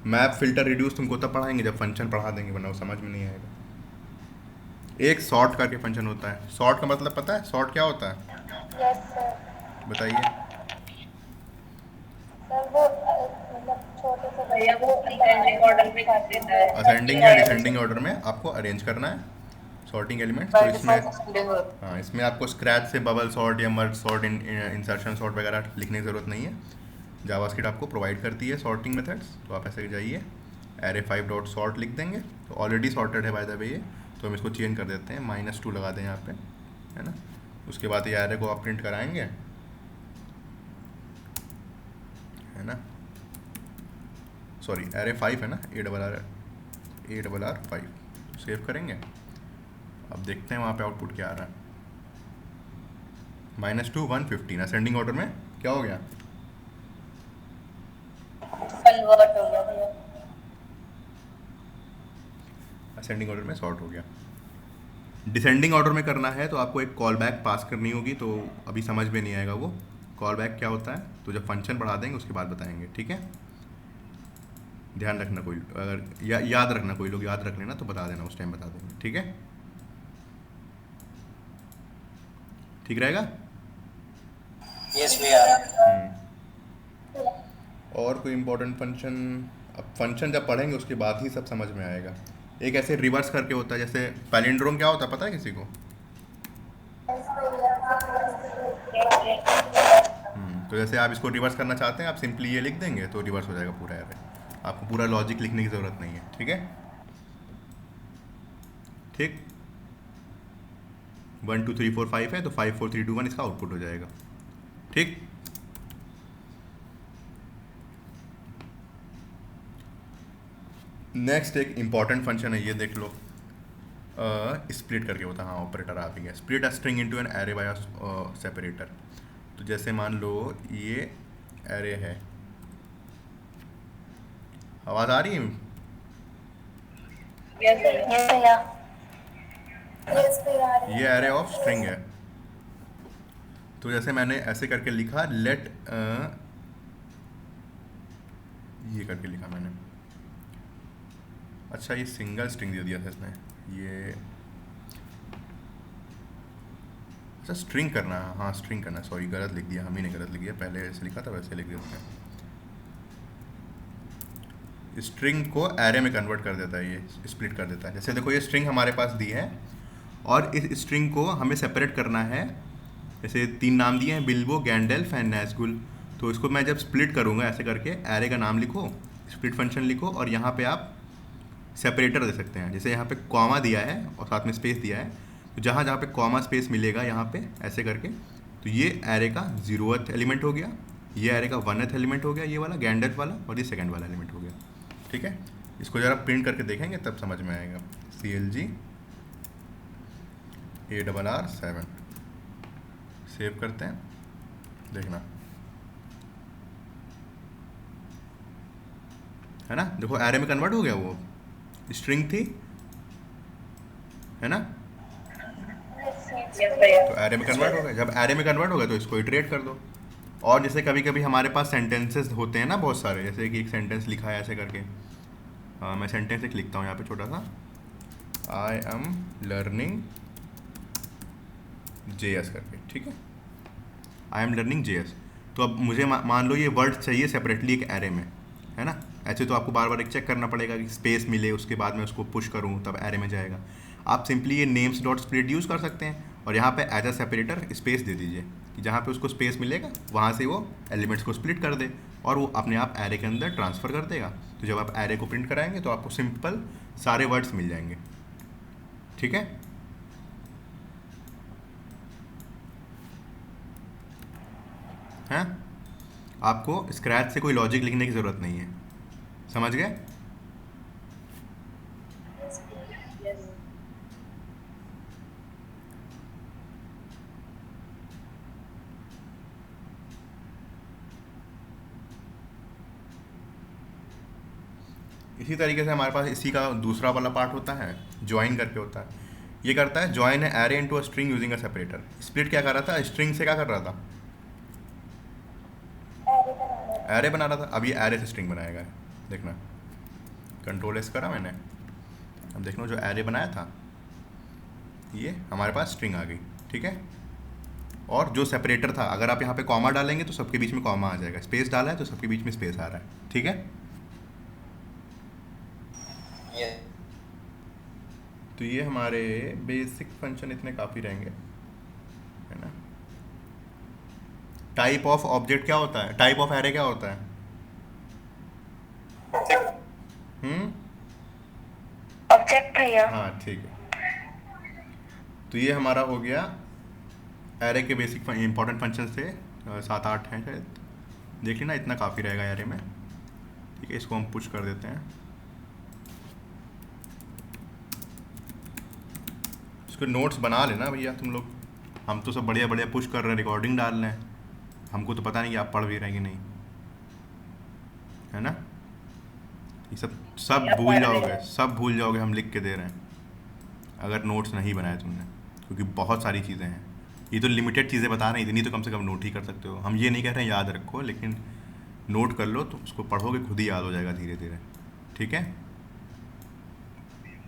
मैप फिल्टर रिड्यूस तुमको तब पढ़ाएंगे जब फंक्शन पढ़ा देंगे, वरना वो समझ में नहीं आएगा। एक सॉर्ट करके फंक्शन होता है। सॉर्ट का मतलब पता है? सॉर्ट क्या होता है यस सर। बताइए। सर वो मतलब छोटे से भैया वो असेंडिंग ऑर्डर में कर देता है। असेंडिंग या डिसेंडिंग ऑर्डर में आपको अरेंज करना है सॉर्टिंग एलिमेंट्स। तो इसमें हाँ, इसमें आपको स्क्रैच से बबल सॉर्ट या मर्ज सॉर्ट, इंसर्शन सॉर्ट वगैरह लिखने की ज़रूरत नहीं है। जावास्क्रिप्ट आपको प्रोवाइड करती है सॉर्टिंग मेथड्स। तो आप ऐसे जाइए array5 डॉट सॉर्ट लिख देंगे, तो ऑलरेडी सॉर्टेड है बाय द वे ये, तो हम इसको चेंज कर देते हैं, -2 लगा दें यहाँ पे, है ना। उसके बाद ये एरे को आप प्रिंट कराएंगे, है ना। सॉरी array5 है ना, ARR5 सेव करेंगे। अब देखते हैं वहाँ पे आउटपुट क्या आ रहा है। -2 1 15 असेंडिंग ऑर्डर में क्या हो गया? कन्वर्ट हो गया भैया। असेंडिंग ऑर्डर में सॉर्ट हो गया। डिसेंडिंग ऑर्डर में करना है तो आपको एक कॉल बैक पास करनी होगी, तो अभी समझ में नहीं आएगा वो कॉल बैक क्या होता है, तो जब फंक्शन बढ़ा देंगे उसके बाद बताएंगे, ठीक है। ध्यान रखना, कोई अगर याद रखना, कोई लोग याद रख लेना तो बता देना, उस टाइम बता देंगे, ठीक है। ठीक रहेगा। Yes, भैया। और कोई इंपॉर्टेंट फंक्शन? अब फंक्शन जब पढ़ेंगे उसके बाद ही सब समझ में आएगा। एक ऐसे रिवर्स करके होता है, जैसे पैलिंड्रोम क्या होता है पता है किसी को? तो जैसे आप इसको रिवर्स करना चाहते हैं, आप सिंपली ये लिख देंगे तो रिवर्स हो जाएगा पूरा एरे। आपको पूरा लॉजिक लिखने की ज़रूरत नहीं है, ठीक है। ठीक, 1 2 3 4 5 है तो 5 4 3 2 1 इसका आउटपुट हो जाएगा, ठीक। नेक्स्ट एक इंपॉर्टेंट फंक्शन है, ये देख लो। स्प्लिट करके होता है, हाँ ऑपरेटर आ भी गया। Split a string into an array by separator. तो जैसे मान लो ये एरे है, आवाज़ आ रही है? यस भैया। यस भैया। ये एरे ऑफ स्ट्रिंग है। तो जैसे मैंने ऐसे करके लिखा, लेट ये करके लिखा मैंने। अच्छा ये सिंगल स्ट्रिंग दे दिया था इसने, ये अच्छा स्ट्रिंग करना है, हाँ स्ट्रिंग करना, सॉरी गलत लिख दिया, हम ही ने गलत लिख दिया, पहले ऐसे लिखा था वैसे लिख देते हैं। स्ट्रिंग को एरे में कन्वर्ट कर देता है, ये स्प्लिट कर देता है। जैसे देखो ये स्ट्रिंग हमारे पास दी है और इस स्ट्रिंग को हमें सेपरेट करना है। जैसे 3 नाम दिए हैं, बिल्बो, गैंडेल्फ एंड नैज़गुल। तो इसको मैं जब स्प्लिट करूँगा ऐसे करके, एरे का नाम लिखो, स्प्लिट फंक्शन लिखो, और यहाँ पे आप सेपरेटर दे सकते हैं। जैसे यहाँ पे कॉमा दिया है और साथ में स्पेस दिया है, तो जहाँ जहाँ पे कॉमा स्पेस मिलेगा यहाँ पे ऐसे करके, तो ये एरे का 0th एलिमेंट हो गया, ये एरे का 1th एलिमेंट हो गया, ये वाला गैंडेल्फ वाला, और ये सेकंड वाला एलिमेंट हो गया, ठीक है। इसको ज़रा प्रिंट करके देखेंगे तब समझ में आएगा। CLG ARR7 सेव करते हैं, देखना है ना। देखो एरे में कन्वर्ट हो गया, वो स्ट्रिंग थी, है ना। यस भैया। तो एरे में कन्वर्ट हो गया। जब एरे में कन्वर्ट हो गया तो इसको इटरेट कर दो। और जैसे कभी कभी हमारे पास सेंटेंसेस होते हैं ना बहुत सारे, जैसे कि एक सेंटेंस लिखा है ऐसे करके, मैं सेंटेंस एक लिखता हूँ यहाँ पे छोटा सा, आई एम लर्निंग JS करके, ठीक है, आई एम लर्निंग JS। तो अब मुझे मान लो ये वर्ड चाहिए सेपरेटली एक एरे में, है ना। ऐसे तो आपको बार बार एक चेक करना पड़ेगा कि स्पेस मिले, उसके बाद मैं उसको पुश करूँ तब एरे में जाएगा। आप सिंपली ये नेम्स डॉट स्प्लिट यूज़ कर सकते हैं और यहाँ पे एज अ सेपरेटर स्पेस दे दीजिए कि जहाँ पे उसको स्पेस मिलेगा वहाँ से वो एलिमेंट्स को स्प्लिट कर दे और वो अपने आप एरे के अंदर ट्रांसफ़र कर देगा। तो जब आप एरे को प्रिंट कराएंगे तो आपको सिंपल सारे वर्ड्स मिल जाएंगे, ठीक है। हैं, आपको स्क्रैच से कोई लॉजिक लिखने की ज़रूरत नहीं है, समझ गए। इसी तरीके से हमारे पास इसी का दूसरा वाला पार्ट होता है, ज्वाइन करके होता है। ये करता है join array into a string using a separator. Split क्या कर रहा था, स्ट्रिंग से क्या कर रहा था, एरे बना रहा था। अब ये एरे से स्ट्रिंग बनाएगा, देखना कंट्रोल एस करा मैंने, अब देखना जो एरे बनाया था ये हमारे पास स्ट्रिंग आ गई, ठीक है। और जो सेपरेटर था, अगर आप यहाँ पे कॉमा डालेंगे तो सबके बीच में कॉमा आ जाएगा, स्पेस डाला है तो सबके बीच में स्पेस आ रहा है, ठीक है। Yes. तो ये हमारे बेसिक फंक्शन इतने काफ़ी रहेंगे, है ना। टाइप ऑफ ऑब्जेक्ट क्या होता है, टाइप ऑफ एरे क्या होता है, ऑब्जेक्ट भैया। हाँ ठीक है। तो ये हमारा हो गया एरे के बेसिक इंपॉर्टेंट फंक्शन थे, 7-8 हैं शायद, देख लेना इतना काफ़ी रहेगा एरे में, ठीक है। इसको हम पुश कर देते हैं, इसको नोट्स बना लेना भैया तुम लोग, हम तो सब बढ़िया बढ़िया पुश कर रहे हैं, रिकॉर्डिंग डाल रहे हैं, हमको तो पता नहीं कि आप पढ़ भी रहे हैं कि नहीं, है ना। ये सब भूल जाओगे, सब भूल जाओगे हम लिख के दे रहे हैं अगर नोट्स नहीं बनाए तुमने, क्योंकि बहुत सारी चीज़ें हैं। ये तो लिमिटेड चीज़ें बता रही इतनी तो कम से कम नोट ही कर सकते हो। हम ये नहीं कह रहे हैं याद रखो, लेकिन नोट कर लो तो उसको पढ़ोगे खुद ही याद हो जाएगा धीरे धीरे, ठीक है।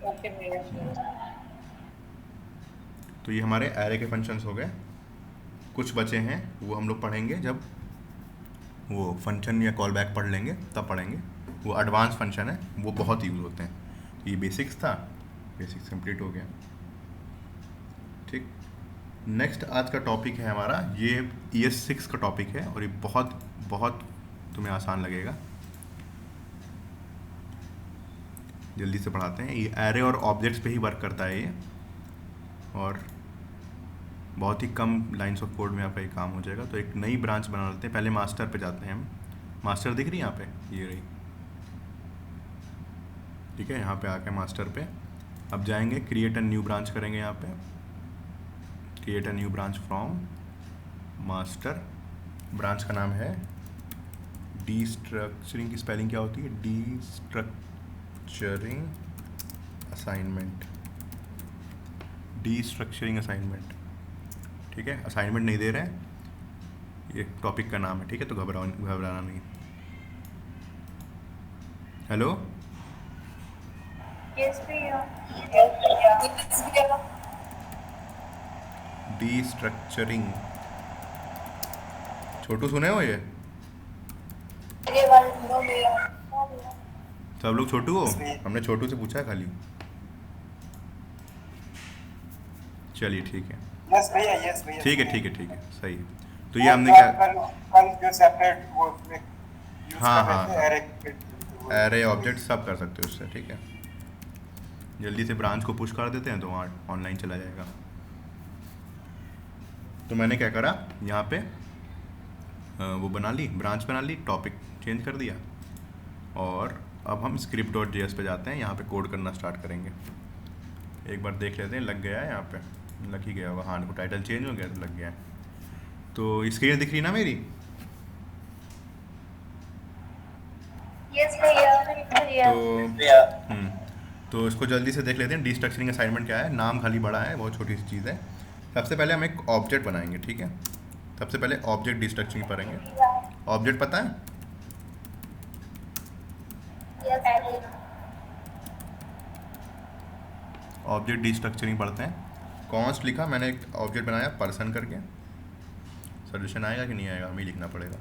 ओके भैया। तो ये हमारे एरे के फंक्शंस हो गए। कुछ बचे हैं वो हम लोग पढ़ेंगे जब वो फंक्शन या कॉल बैक पढ़ लेंगे तब पढ़ेंगे, वो एडवांस फंक्शन है, वो बहुत यूज़ होते हैं। तो ये बेसिक्स था, बेसिक्स कंप्लीट हो गया, ठीक। नेक्स्ट आज का टॉपिक है हमारा, ये ES6 का टॉपिक है और ये बहुत बहुत तुम्हें आसान लगेगा। जल्दी से पढ़ाते हैं। ये एरे और ऑब्जेक्ट्स पे ही वर्क करता है ये, और बहुत ही कम लाइंस ऑफ कोड में आपका ये काम हो जाएगा। तो एक नई ब्रांच बना लेते हैं, पहले मास्टर पे जाते हैं हम। मास्टर दिख रही है यहाँ पे, ये रही, ठीक है। यहाँ पे आके मास्टर पे अब जाएंगे, क्रिएट अ न्यू ब्रांच करेंगे। यहाँ पे create a new branch from master, branch का नाम है डीस्ट्रक्चरिंग, की स्पेलिंग क्या होती है, डीस्ट्रक्चरिंग असाइनमेंट, डीस्ट्रक्चरिंग असाइनमेंट, ठीक है। असाइनमेंट नहीं दे रहे हैं, ये टॉपिक का नाम है, ठीक है। तो घबराना नहीं। हेलो, यस भैया। डीस्ट्रक्चरिंग, छोटू सुने हो ये, सब लोग छोटू हो, हमने छोटू से पूछा है खाली। चलिए ठीक है, यस भैया, यस भैया, ठीक है, ठीक है, ठीक है, सही है। तो ये हमने क्या, कल जो सेपरेट वो यूज हाँ, कर हाँ, रहे थे एरे ऑब्जेक्ट सब कर सकते हो उससे, ठीक है। जल्दी से ब्रांच को पुश कर देते हैं तो वहाँ ऑनलाइन चला जाएगा। तो मैंने क्या करा, यहाँ पे वो बना ली, ब्रांच बना ली, टॉपिक चेंज कर दिया, और अब हम script.js पे जाते हैं, यहाँ पे कोड करना स्टार्ट करेंगे। एक बार देख लेते हैं, लग गया है, यहाँ पे लग ही गया होगा, हाँ, टाइटल चेंज हो गया तो लग गया है। तो स्क्रीन दिख रही ना मेरी, यस भैया। तो भैया तो इसको जल्दी से देख लेते हैं। डीस्ट्रक्चरिंग असाइनमेंट क्या है, नाम खाली बड़ा है, बहुत छोटी सी चीज़ है। सबसे पहले हम एक ऑब्जेक्ट बनाएंगे, ठीक है। सबसे पहले ऑब्जेक्ट डीस्ट्रक्चरिंग पढ़ेंगे। ऑब्जेक्ट पता है, ऑब्जेक्ट डीस्ट्रक्चरिंग पढ़ते हैं। कॉन्स्ट लिखा मैंने, एक ऑब्जेक्ट बनाया पर्सन करके, सोल्यूशन आएगा कि नहीं आएगा, हमें लिखना पड़ेगा।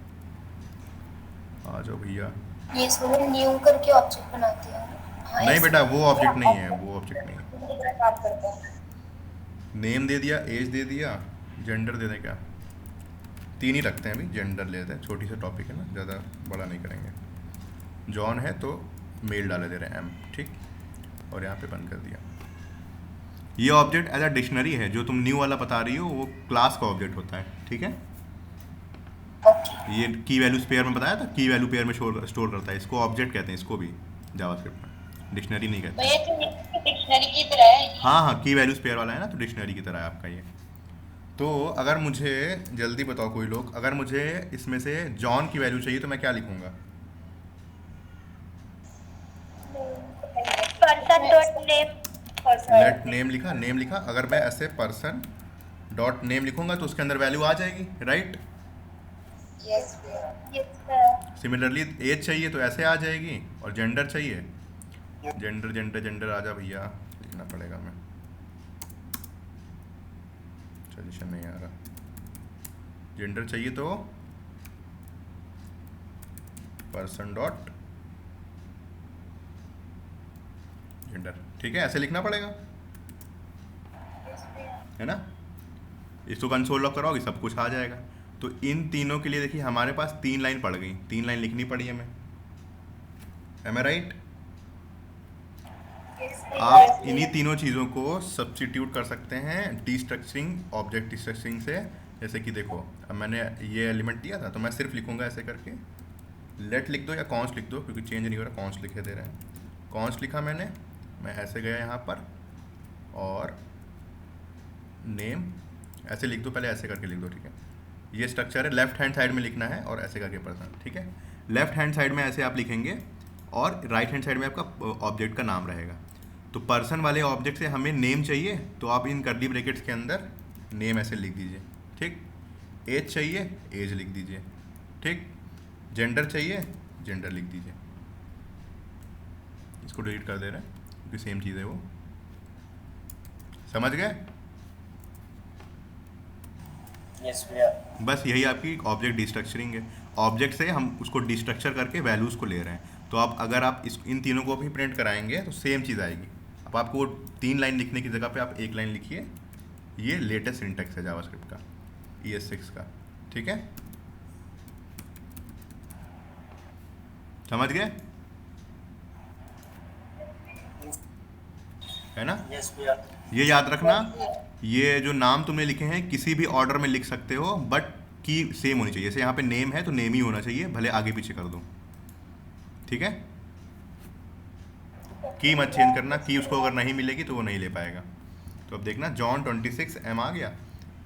आ जाओ भैया, ये इसमें न्यू करके ऑब्जेक्ट बनाते हैं। हाँ, नहीं बेटा वो ऑब्जेक्ट नहीं है, वो ऑब्जेक्ट नहीं है। काम करते हैं। नेम दे दिया, एज दे दिया, जेंडर दे दें, क्या 3 ही रखते हैं अभी, जेंडर लेते हैं, छोटी सा टॉपिक है ना, ज़्यादा बड़ा नहीं करेंगे। जॉन है तो मेल डाले दे रहे हैं, एम, ठीक, और यहाँ पे बंद कर दिया। ये ऑब्जेक्ट एज अ डिक्शनरी है, जो तुम न्यू वाला बता रही हो वो क्लास का ऑब्जेक्ट होता है, ठीक है। ये की वैल्यू पेयर में बताया था, की वैल्यू पेयर में स्टोर करता है, इसको ऑब्जेक्ट कहते हैं, इसको भी जावास्क्रिप्ट में, डिक्शनरी नहीं कहते। भैया तो डिक्शनरी की तरह है। हाँ हाँ, की वैल्यूज पेयर वाला है ना, तो डिक्शनरी की तरह है आपका ये। तो अगर मुझे, जल्दी बताओ कोई लोग, अगर मुझे इसमें से जॉन की वैल्यू चाहिए तो मैं क्या लिखूंगा, नेम पर्सन। लेट नेम लिखा, नेम लिखा। अगर मैं ऐसे पर्सन डॉट नेम लिखूंगा तो उसके अंदर वैल्यू आ जाएगी, right. Yes sir. Similarly as चाहिए तो ऐसे आ जाएगी, और जेंडर चाहिए, जेंडर जेंडर जेंडर आ जा भैया, लिखना पड़ेगा। मैं सजेशन नहीं आ रहा। जेंडर चाहिए तो पर्सन डॉट जेंडर, ठीक है, ऐसे लिखना पड़ेगा, है ना। इसको कंसोल लॉक कराओगे सब कुछ आ जाएगा। तो इन तीनों के लिए देखिए हमारे पास 3 लाइन पड़ गई, 3 लाइन लिखनी पड़ी हमें, एम आई राइट। आप इन्हीं तीनों चीज़ों को सब्स्टिट्यूट कर सकते हैं डिस्ट्रक्चरिंग, ऑब्जेक्ट डिस्ट्रक्चरिंग से। जैसे कि देखो, अब मैंने ये एलिमेंट दिया था तो मैं सिर्फ लिखूंगा ऐसे करके, लेट लिख दो या कॉन्स्ट लिख दो, क्योंकि चेंज नहीं हो रहा, कॉन्स्ट लिखे दे रहे हैं। कॉन्स्ट लिखा मैंने, मैं ऐसे गया यहाँ पर, और नेम ऐसे लिख दो, पहले ऐसे करके लिख दो, ठीक है। ये स्ट्रक्चर है, लेफ्ट हैंड साइड में लिखना है और ऐसे करके पर्सन, ठीक है। लेफ्ट हैंड साइड में ऐसे आप लिखेंगे और राइट हैंड साइड में आपका ऑब्जेक्ट का नाम रहेगा। तो पर्सन वाले ऑब्जेक्ट से हमें नेम चाहिए, तो आप इन कर्ली ब्रैकेट्स के अंदर नेम ऐसे लिख दीजिए, ठीक। एज चाहिए, एज लिख दीजिए, ठीक। जेंडर चाहिए, जेंडर लिख दीजिए। इसको डिलीट कर दे रहे हैं क्योंकि सेम चीज़ है वो, समझ गए। यस भैया। बस यही आपकी ऑब्जेक्ट डिस्ट्रक्चरिंग है। ऑब्जेक्ट से हम उसको डिस्ट्रक्चर करके वैल्यूज़ को ले रहे हैं। तो आप अगर आप इन तीनों को भी प्रिंट कराएंगे तो सेम चीज़ आएगी। अब आपको 3 लाइन लिखने की जगह पे आप 1 लाइन लिखिए। ये लेटेस्ट सिंटैक्स है जावास्क्रिप्ट का, ES6 का, ठीक है, समझ गए, है ना। यस भैया। ये याद रखना, ये जो नाम तुमने लिखे हैं किसी भी ऑर्डर में लिख सकते हो, बट की सेम होनी चाहिए। जैसे यहाँ पे नेम है तो नेम ही होना चाहिए, भले आगे पीछे कर दो, ठीक है। की मत चेंज करना, की उसको अगर नहीं मिलेगी तो वो नहीं ले पाएगा। तो अब देखना जॉन 26M आ गया,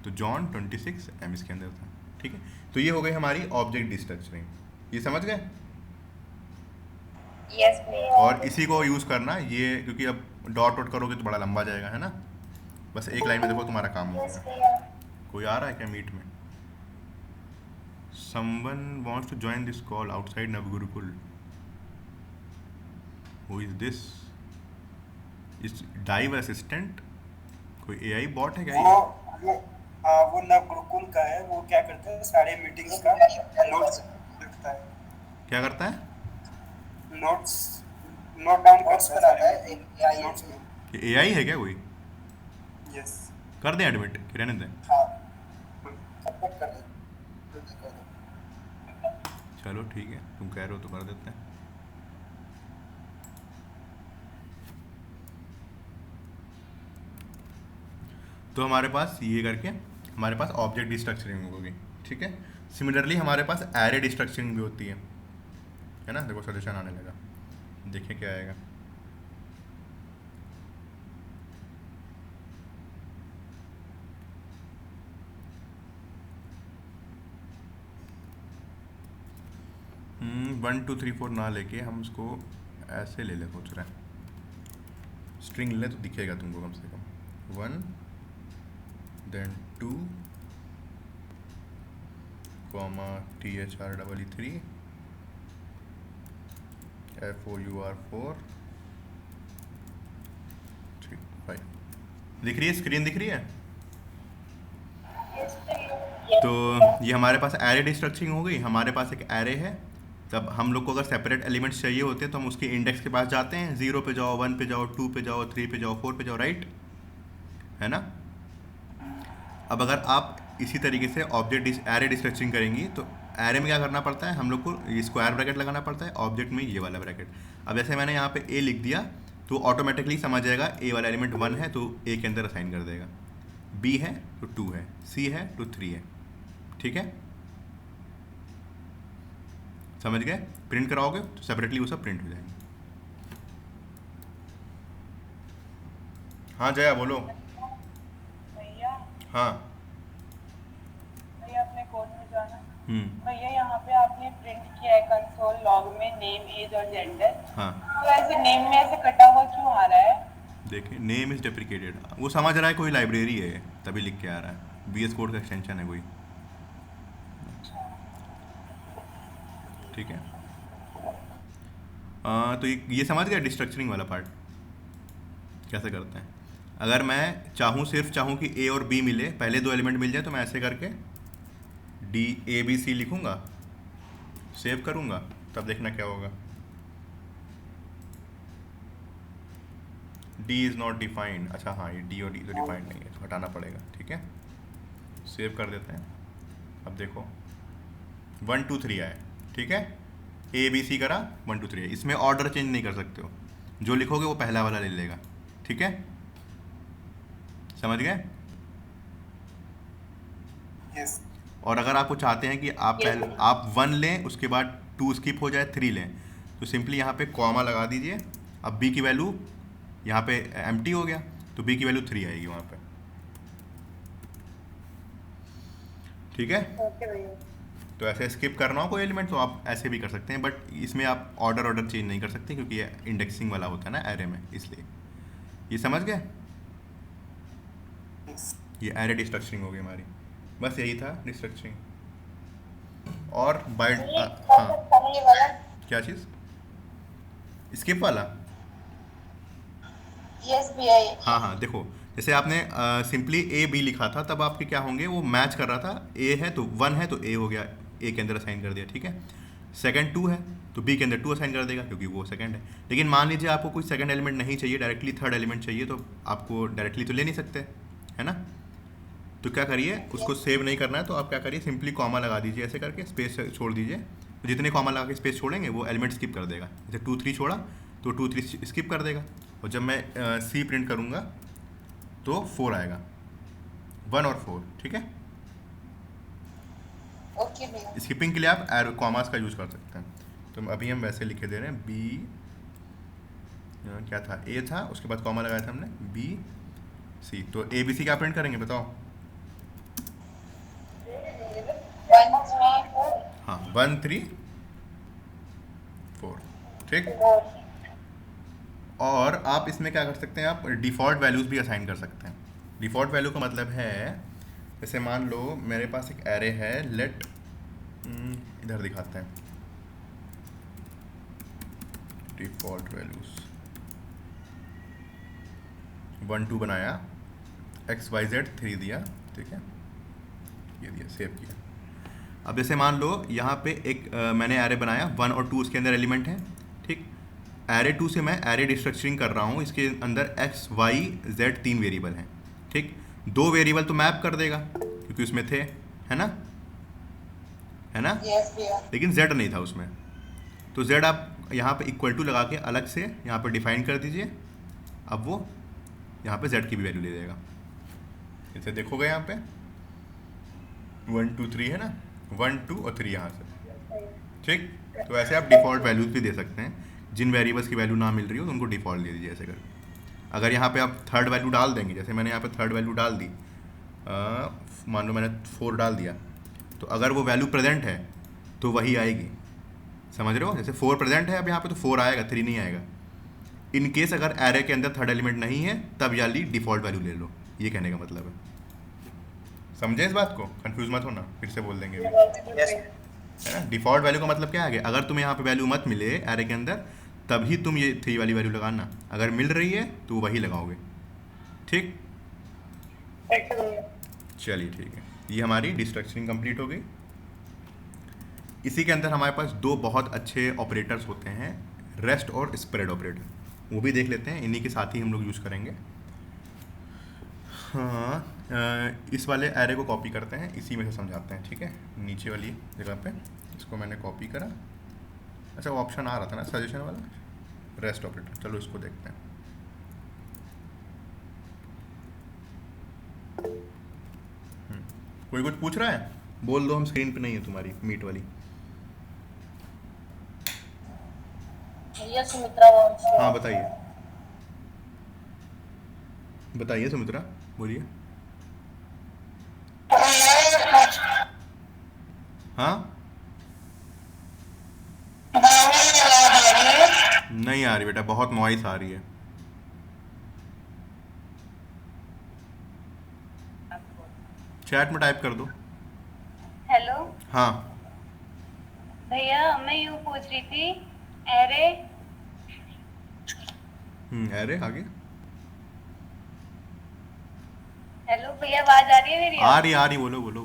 तो जॉन 26M इसके अंदर था, ठीक है। तो ये हो गई हमारी ऑब्जेक्ट डिस्ट्रक्चरिंग, ये समझ गए। यस भैया। और इसी को यूज़ करना ये, क्योंकि अब डॉट डॉट करोगे तो बड़ा लंबा जाएगा, है ना। बस 1 लाइन में देखो तुम्हारा काम हो यस गया। भैया। कोई आ रहा है क्या मीट में? Someone wants to join this call outside Navgurukul. Who is this? Is Dive assistant? कोई AI बॉट है क्या वो ये? वो वो नवगुरुकुल का है। वो क्या करता है, सारे मीटिंग्स का नोट्स लिखता है, क्या करता है? नोट्स नोट डाउन करता है नोट्स में। ये AI है क्या कोई? यस। कर दें एडमिट कि रहने दें? हाँ, सपोर्ट कर दे। चलो ठीक है, तुम कह रहे हो तो कर देते हैं। तो हमारे पास ये करके हमारे पास ऑब्जेक्ट डिस्ट्रक्चरिंग होगी, ठीक है। सिमिलरली हमारे पास एरे डिस्ट्रक्चरिंग भी होती है ना। देखो सजेशन आने लगा, देखिए क्या आएगा। वन टू थ्री फोर ना लेके हम उसको ऐसे ले ले, सोच रहे हैं स्ट्रिंग ले तो दिखेगा तुमको कम से कम। 1 then 2 THR3 FOUR4 3 5 दिख रही है, स्क्रीन दिख रही है। तो ये हमारे पास एरे डिस्ट्रक्चरिंग हो गई। हमारे पास एक एरे है, तब हम लोग को अगर सेपरेट एलिमेंट्स चाहिए होते हैं तो हम उसके इंडेक्स के पास जाते हैं। 0 पे जाओ, 1 पे जाओ, 2 पे जाओ, 3 पे जाओ, 4 पे जाओ, राइट, है ना। अब अगर आप इसी तरीके से ऑब्जेक्ट एरे डिस्ट्रक्चरिंग करेंगी तो एरे में क्या करना पड़ता है, हम लोग को ये स्क्वायर ब्रैकेट लगाना पड़ता है, ऑब्जेक्ट में ये वाला ब्रैकेट। अब जैसे मैंने यहाँ पे ए लिख दिया तो ऑटोमेटिकली समझ जाएगा ए वाला एलिमेंट 1 है तो ए के अंदर असाइन कर देगा, बी है तो 2 है, सी है तो 3 है, ठीक है, समझ गए। प्रिंट कराओगे तो सेपरेटली वो सब प्रिंट हो जाएंगे। हाँ जया बोलो। भैया हाँ भैया अपने कोड में जाना। हम्म भैया यहाँ पे आपने प्रिंट किया है कंसोल लॉग में नेम, एज और जेंडर। हाँ तो ऐसे नेम में ऐसे कटा हुआ क्यों आ रहा है? देखिए नेम इज़ डेप्रिकेटेड, वो समझ रहा है कोई लाइब्रेरी है तभी लिख के आ रहा है, VS कोड का एक्सटेंशन है कोई। ठीक है। तो ये समझ गया डिस्ट्रक्चरिंग वाला पार्ट कैसे करते हैं। अगर मैं चाहूँ, सिर्फ चाहूँ कि ए और बी मिले, पहले दो एलिमेंट मिल जाए, तो मैं ऐसे करके DABC लिखूँगा, सेव करूँगा, तब देखना क्या होगा। D इज़ नॉट डिफाइंड, अच्छा हाँ ये D और D तो डिफाइंड नहीं है, तो हटाना पड़ेगा। ठीक है, सेव कर देते हैं। अब देखो 1 2 3 आए। ठीक है, ABC करा, 1 2 3 आए। इसमें ऑर्डर चेंज नहीं कर सकते हो, जो लिखोगे वो पहला वाला ले लेगा। ठीक है, समझ गए। यस और अगर आपको चाहते हैं कि आप पहले आप 1 लें, उसके बाद 2 स्किप हो जाए, 3 लें, तो सिंपली यहाँ पे कॉमा लगा दीजिए। अब B की वैल्यू यहाँ पे एम्प्टी हो गया, तो B की वैल्यू 3 आएगी वहाँ पे। ठीक है, ओके भैया। तो ऐसे स्किप करना हो कोई एलिमेंट तो आप ऐसे भी कर सकते हैं, बट इसमें आप ऑर्डर चेंज नहीं कर सकते क्योंकि ये इंडेक्सिंग वाला होता है ना एरे में, इसलिए। ये समझ गए, यस ये एरे डिस्ट्रक्चरिंग हो गई हमारी, बस यही था डिस्ट्रक्चरिंग। और बाय हाँ, ये वाला क्या चीज़, स्किप वाला। यस भैया हाँ हाँ, देखो जैसे आपने सिंपली A B लिखा था, तब आपके क्या होंगे, वो मैच कर रहा था। A है तो 1 है तो A हो गया, A के अंदर असाइन कर दिया। ठीक है, सेकंड 2 है तो B के अंदर 2 असाइन कर देगा क्योंकि वो सेकंड है। लेकिन मान लीजिए आपको कोई सेकंड एलिमेंट नहीं चाहिए, डायरेक्टली थर्ड एलिमेंट चाहिए, तो आपको डायरेक्टली तो ले नहीं सकते, है ना। तो क्या करिए, उसको सेव नहीं करना है तो आप क्या करिए, सिंपली कॉमा लगा दीजिए, ऐसे करके स्पेस छोड़ दीजिए। तो जितने कॉमा लगा के स्पेस छोड़ेंगे वो एलिमेंट स्किप कर देगा। जैसे 2 3 छोड़ा तो 2 3 स्किप कर देगा। और जब मैं C प्रिंट करूँगा तो 4 आएगा, 1 और 4। ठीक है, ओके भैया। स्किपिंग के लिए आप एरो कॉमास का यूज़ कर सकते हैं। तो अभी हम वैसे लिखे दे रहे हैं, B क्या था, A था, उसके बाद कॉमा लगाया था हमने, BC। तो ABC क्या प्रिंट करेंगे बताओ। 1 3 4 हाँ, 1 3 4। ठीक, और आप इसमें क्या कर सकते हैं, आप डिफ़ॉल्ट वैल्यूज़ भी असाइन कर सकते हैं। डिफ़ॉल्ट वैल्यू का मतलब है, जैसे मान लो मेरे पास एक एरे है, लेट, इधर दिखाते हैं, डिफ़ॉल्ट वैल्यूज़ 1 2 बनाया, XYZ 3 दिया। ठीक है, ये दिया, सेव किया। अब जैसे मान लो यहाँ पे एक मैंने एरे बनाया, 1 और 2 उसके अंदर एलिमेंट है। ठीक, एरे 2 से मैं एरे डिस्ट्रक्चरिंग कर रहा हूँ, इसके अंदर XYZ 3 वेरिएबल हैं। ठीक, 2 वेरिएबल तो मैप कर देगा क्योंकि उसमें थे, है ना, है ना। यस भैया। लेकिन Z नहीं था उसमें, तो Z आप यहाँ पे इक्वल टू लगा के अलग से यहाँ पे डिफाइन कर दीजिए। अब वो यहाँ पे Z की भी वैल्यू ले देगा। जैसे देखोगे यहाँ पे 1 2 3 है ना, 1 2 और 3 यहाँ से। ठीक, तो ऐसे आप डिफ़ॉल्ट वैल्यूज़ भी दे सकते हैं, जिन वेरिएबल्स की वैल्यू ना मिल रही हो तो उनको डिफ़ॉल्ट दे दीजिए ऐसे करके। अगर यहाँ पे आप थर्ड वैल्यू डाल देंगे, जैसे मैंने यहाँ पे थर्ड वैल्यू डाल दी, मान लो मैंने 4 डाल दिया, तो अगर वो वैल्यू प्रेजेंट है तो वही आएगी, समझ रहे हो। जैसे 4 प्रेजेंट है अब यहाँ पे, तो 4 आएगा, 3 नहीं आएगा। इन केस अगर एरे के अंदर थर्ड एलिमेंट नहीं है तब याली डिफ़ॉल्ट वैल्यू ले लो, ये कहने का मतलब है। समझे इस बात को, कंफ्यूज मत होना, फिर से बोल देंगे अभी, यस है ना। डिफ़ॉल्ट वैल्यू का मतलब क्या है, अगर तुम्हें यहाँ पे वैल्यू मत मिले एरे के अंदर, तभी तुम ये 3 वाली वैल्यू लगाना, अगर मिल रही है तो वही लगाओगे। ठीक, चलिए ठीक है, ये हमारी डिस्ट्रक्चरिंग कंप्लीट हो गई। इसी के अंदर हमारे पास 2 बहुत अच्छे ऑपरेटर्स होते हैं, रेस्ट और स्प्रेड ऑपरेटर, वो भी देख लेते हैं, इन्हीं के साथ ही हम लोग यूज़ करेंगे। हाँ, इस वाले एरे को कॉपी करते हैं, इसी में से समझाते हैं। ठीक है, नीचे वाली जगह पे इसको मैंने कॉपी करा। अच्छा, वो ऑप्शन आ रहा था ना सजेशन वाला, रेस्ट ऑपरेटर, चलो इसको देखते हैं। कोई कुछ पूछ रहा है, बोल दो, हम स्क्रीन पे नहीं है तुम्हारी मीट वाली। भैया सुमित्रा वंश। हाँ बताइए, बताइए सुमित्रा, बोलिए। हाँ, नहीं आ रही बेटा, बहुत नॉइस आ रही है। चैट में टाइप कर दो। हेलो हाँ भैया, मैं यूँ पूछ रही थी, एरे अरे आगे। हेलो भैया, आवाज आ रही है मेरी? आ रही बोलो बोलो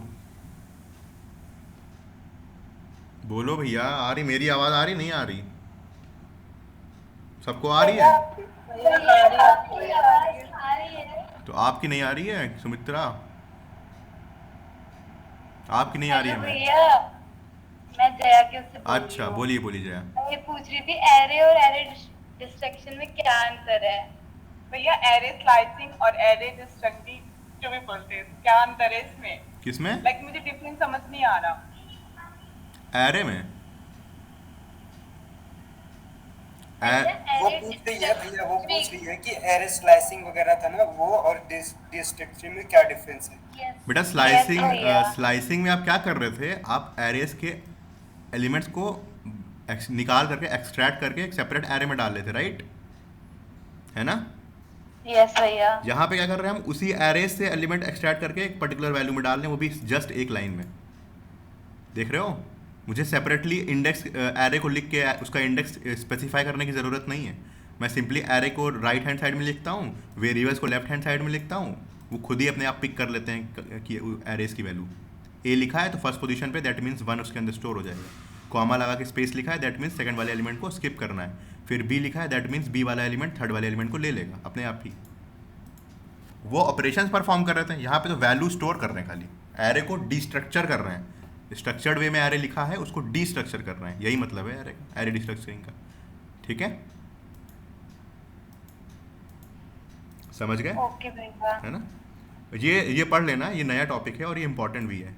बोलो भैया, आ रही, मेरी आवाज़ आ रही नहीं आ रही? सबको आ रही है? भैया आ रही है, आपकी आपकी आवाज आ रही है। आवाज आ रही है? तो आपकी नहीं आ रही है सुमित्रा? आपकी नहीं आ रही हेलो है मैं। भैया, मैं जया के उससे बोल रही अच्छा हूँ। बोलिए बोलिए जया। मैं ये पूछ रही थी, एरे और एरे डिस्ट्रक्शन में क्या अंतर है? भैया एरे स्लाइसिंग और एरे डिस्ट्रक्टिव जो भी बोलते हैं, क्या अंतर है इसमें? किसमें? लाइक मुझे डिफरेंस समझ नहीं आ रहा। एरे में? भैया वो एरे पूछ रही है भैया, वो पूछ रही है कि एरे स्लाइसिंग वगैरह था ना वो, और डिस्ट्रक्शन में क्या डिफरेंस है? बेटा स्लाइसिंग में आप क्या कर रहे थे? आप एरेस के एलिमेंट्स को निकाल करके एक्सट्रैक्ट करके एक सेपरेट एरे में डाल लेते, राइट? है ना? यस भैया। यहाँ पे क्या कर रहे हैं हम? उसी एरेस से एलिमेंट एक्सट्रैक्ट करके एक पर्टिकुलर वैल्यू में डाल रहे हैं, वो भी जस्ट एक लाइन में। देख रहे हो? मुझे सेपरेटली इंडेक्स एरे को लिख के उसका इंडेक्स स्पेसिफाई करने की ज़रूरत नहीं है। मैं सिंपली एरे को राइट हैंड साइड में लिखता हूँ, वेरिएबल्स को लेफ्ट हैंड साइड में लिखता हूँ, वो खुद ही अपने आप पिक कर लेते हैं कि एरेस की वैल्यू। ए लिखा है तो फर्स्ट पोजीशन पे दैट मीन्स 1 उसके अंदर स्टोर हो जाएगा। कॉमा लगा के स्पेस लिखा है दैट मीन्स सेकंड वाले एलिमेंट को स्किप करना है। फिर बी लिखा है दैट मीन्स बी वाला एलिमेंट थर्ड वाले एलिमेंट को ले लेगा अपने आप ही। वो ऑपरेशंस परफॉर्म कर रहे थे, यहाँ पे तो वैल्यू स्टोर कर रहे हैं, खाली एरे को डिस्ट्रक्चर कर रहे हैं। स्ट्रक्चर्ड वे में एरे लिखा है, उसको डिस्ट्रक्चर कर रहे हैं, यही मतलब है एरे का, एरे डिस्ट्रक्चरिंग का। ठीक है, समझ गए? ओके भैया। है ना? ये पढ़ लेना, ये नया टॉपिक है और ये इंपॉर्टेंट भी है।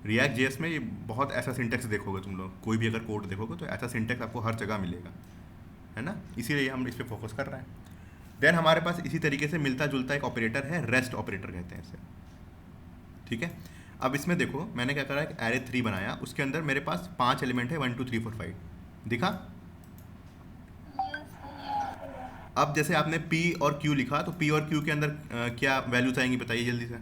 रिएक्ट जेएस में ये बहुत ऐसा सिंटेक्स देखोगे तुम लोग, कोई भी अगर कोड देखोगे तो ऐसा सिंटेक्स आपको हर जगह मिलेगा, है ना? इसीलिए हम इस पर फोकस कर रहे हैं। देन हमारे पास इसी तरीके से मिलता जुलता एक ऑपरेटर है, रेस्ट ऑपरेटर कहते हैं इसे। ठीक है, अब इसमें देखो मैंने क्या करा, एक एरे 3 बनाया, उसके अंदर मेरे पास 5 एलिमेंट है, 1 2 3 4 5 दिखा। अब जैसे आपने P और Q लिखा तो P और Q के अंदर क्या वैल्यूज आएंगी बताइए जल्दी से।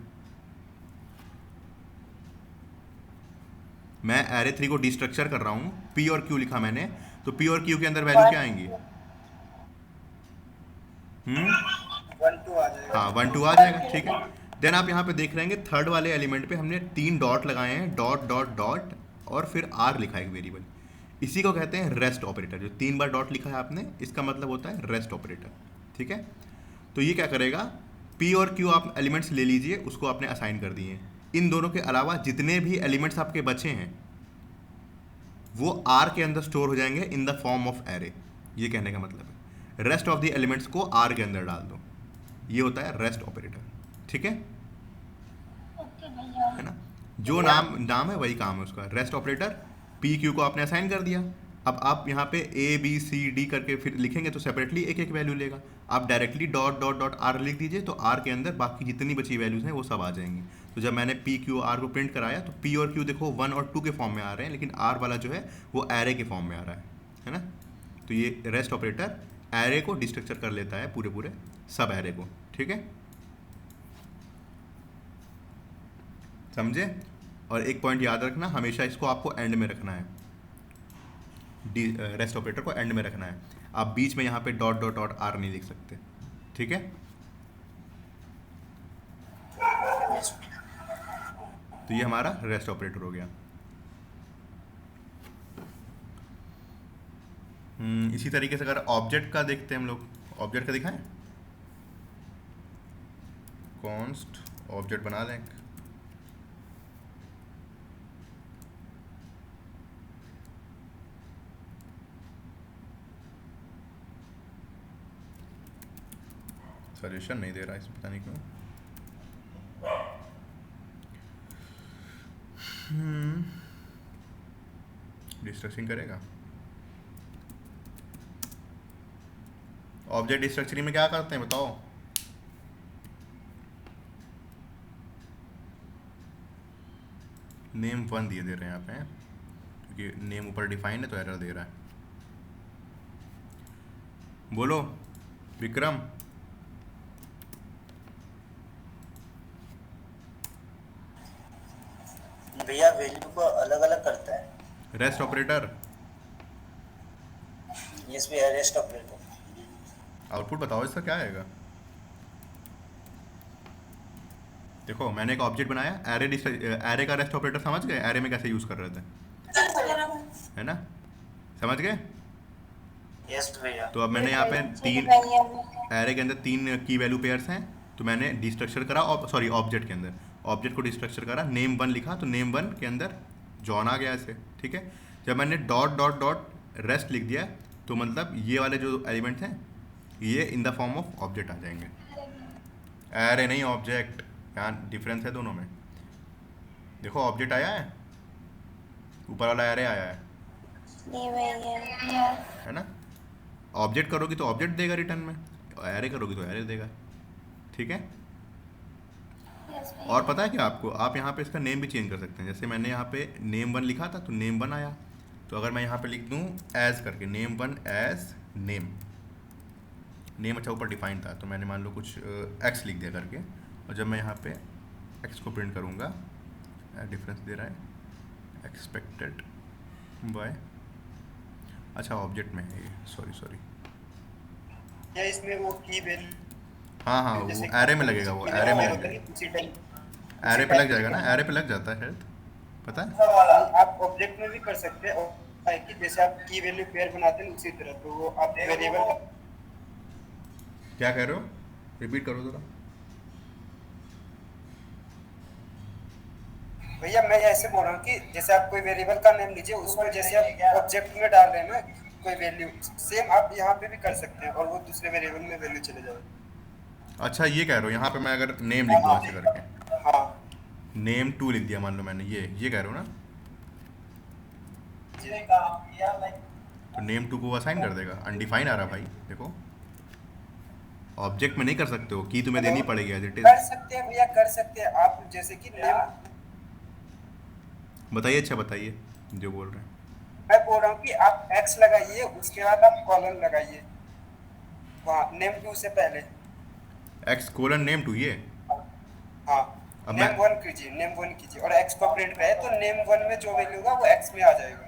मैं एरे 3 को डिस्ट्रक्चर कर रहा हूँ, P और Q लिखा मैंने, तो P और Q के अंदर वैल्यू क्या आएंगी? 1 2 आ जाएगा। हाँ 1 2 आ जाएगा। ठीक है, देन आप यहाँ पे देख रहे हैं थर्ड वाले एलिमेंट पे हमने 3 डॉट लगाए हैं, डॉट डॉट डॉट, और फिर आर लिखा है एक वेरिएबल। इसी को कहते हैं रेस्ट ऑपरेटर। जो 3 बार डॉट लिखा है आपने, इसका मतलब होता है रेस्ट ऑपरेटर। ठीक है, तो ये क्या करेगा, पी और क्यू आप एलिमेंट्स ले लीजिए, उसको आपने असाइन कर दिए। इन दोनों के अलावा जितने भी एलिमेंट्स आपके बचे हैं वो आर के अंदर स्टोर हो जाएंगे इन द फॉर्म ऑफ एरे। ये कहने का मतलब है रेस्ट ऑफ द एलिमेंट्स को आर के अंदर डाल दो, ये होता है रेस्ट ऑपरेटर। ठीक है, है ना? जो नाम है वही काम है उसका, रेस्ट ऑपरेटर। पी क्यू को आपने असाइन कर दिया, अब आप यहाँ पे ए बी सी डी करके फिर लिखेंगे तो सेपरेटली एक एक वैल्यू लेगा। आप directly dot dot dot are लिख दीजिए तो आर के अंदर बाकी जितनी बची वैल्यूज़ हैं वो सब आ जाएंगी। तो जब मैंने पी क्यू आर को प्रिंट कराया तो पी और क्यू देखो 1 और 2 के फॉर्म में आ रहे हैं, लेकिन आर वाला जो है वो एरे के फॉर्म में आ रहा है ना? तो ये रेस्ट ऑपरेटर एरे को डिस्ट्रक्चर कर लेता है, पूरे सब एरे को। ठीक है, समझे? और एक पॉइंट याद रखना, हमेशा इसको आपको एंड में रखना है, रेस्ट ऑपरेटर को एंड में रखना है। आप बीच में यहाँ पे डॉट डॉट डॉट आर नहीं लिख सकते। ठीक है, तो ये हमारा रेस्ट ऑपरेटर हो गया। इसी तरीके से अगर ऑब्जेक्ट का देखते हैं हम लोग, ऑब्जेक्ट का दिखाएं, कॉन्स्ट ऑब्जेक्ट बना लें। सजेशन नहीं दे रहा इसमें, पता नहीं क्यों। डिस्ट्रक्चरिंग करेगा। ऑब्जेक्ट डिस्ट्रक्चरिंग में क्या करते हैं बताओ? नेम 1 दिए दे रहे हैं यहाँ पे, क्योंकि नेम ऊपर डिफाइंड है तो एरर दे रहा है। बोलो विक्रम। भैया वैल्यू को अलग अलग करता है। रेस्ट ऑपरेटर, यस भैया रेस्ट ऑपरेटर। आउटपुट बताओ इसका क्या आएगा। देखो मैंने एक ऑब्जेक्ट बनाया, एरे का रेस्ट ऑपरेटर समझ गए, एरे में कैसे यूज कर रहे थे, है ना, समझ गए। यस भैया। तो अब मैंने यहाँ पे तीन एरे के अंदर तीन की वैल्यू पेयर्स हैं, तो मैंने डिस्ट्रक्चर करा, सॉरी ऑब्जेक्ट के अंदर ऑब्जेक्ट को डिस्ट्रक्चर करा, नेम वन लिखा, तो नेम वन के अंदर जॉन आ गया ऐसे, ठीक है। जब मैंने डॉट डॉट डॉट रेस्ट लिख दिया, तो मतलब ये वाले जो एलिमेंट्स हैं ये in the form of object आ जाएंगे, एरे नहीं ऑब्जेक्ट, यहाँ डिफरेंस है दोनों में। देखो ऑब्जेक्ट आया है, ऊपर वाला एरे आया है ना। ऑब्जेक्ट करोगी तो ऑब्जेक्ट देगा रिटर्न में, एरे करोगी तो एरे देगा, ठीक है। और पता है क्या आपको, आप यहाँ पे इसका नेम भी चेंज कर सकते हैं। जैसे मैंने यहाँ पे नेम वन लिखा था तो नेम वन आया, तो अगर मैं यहाँ पे लिख दूँ एज करके name one as name, name अच्छा ऊपर डिफाइन था, तो मैंने मान लो कुछ एक्स लिख दिया करके, और जब मैं यहाँ पे एक्स को प्रिंट करूँगा, डिफरेंस दे रहा है एक्सपेक्टेड बाय, अच्छा ऑब्जेक्ट में है ये, सॉरी या इसमें वो की वैल्यू, हाँ वो एरे में लगेगा, वो एरे में लगेगा, एरे पे लग जाएगा ना, एरे पे लग जाता है शायद, पता है। आप ऑब्जेक्ट में भी कर सकते हैं, और है कि जैसे आप की वैल्यू पेयर बनाते हैं उसी तरह, तो वो आप वेरिएबल। क्या कह रहे हो, रिपीट करो जरा। भैया मैं ऐसे बोल रहा हूँ कि जैसे आप कोई वेरिएबल का नेम लीजिए, उसको जैसे आप ऑब्जेक्ट में डाल रहे हैं ना कोई वैल्यू, सेम आप यहाँ पे भी कर सकते हैं और वो दूसरे वेरिएबल में वैल्यू चले जाएगी। अच्छा ये कह रहे हो, यहाँ पे मैं अगर नेम लिख दूँ ऐसे करके, हाँ नेम टू लिख दिया मान लो मैंने, ये कह रहे हो ना, तो नेम टू को असाइन कर देगा, अनडिफाइन आ रहा भाई, देखो ऑब्जेक्ट में नहीं कर सकते हो, की तुम्हें देनी पड़ेगी एज इट इज। कर सकते हैं भैया, कर सकते हैं आप, जैसे कि नेम, बताइए, अच्छा बताइए जो बोल रहे हैं। मैं बोल रहा हूँ कि आप एक्स लगाइए, उसके बाद आप कॉलन लगाइए वहाँ नेम टू से पहले, एक्स कोलन नेम टू, ये हाँ अब नेम वन कीजिए, नेम वन कीजिए और एक्स को प्रिंट करें, तो नेम वन में जो वैल्यू होगा वो एक्स में आ जाएगा।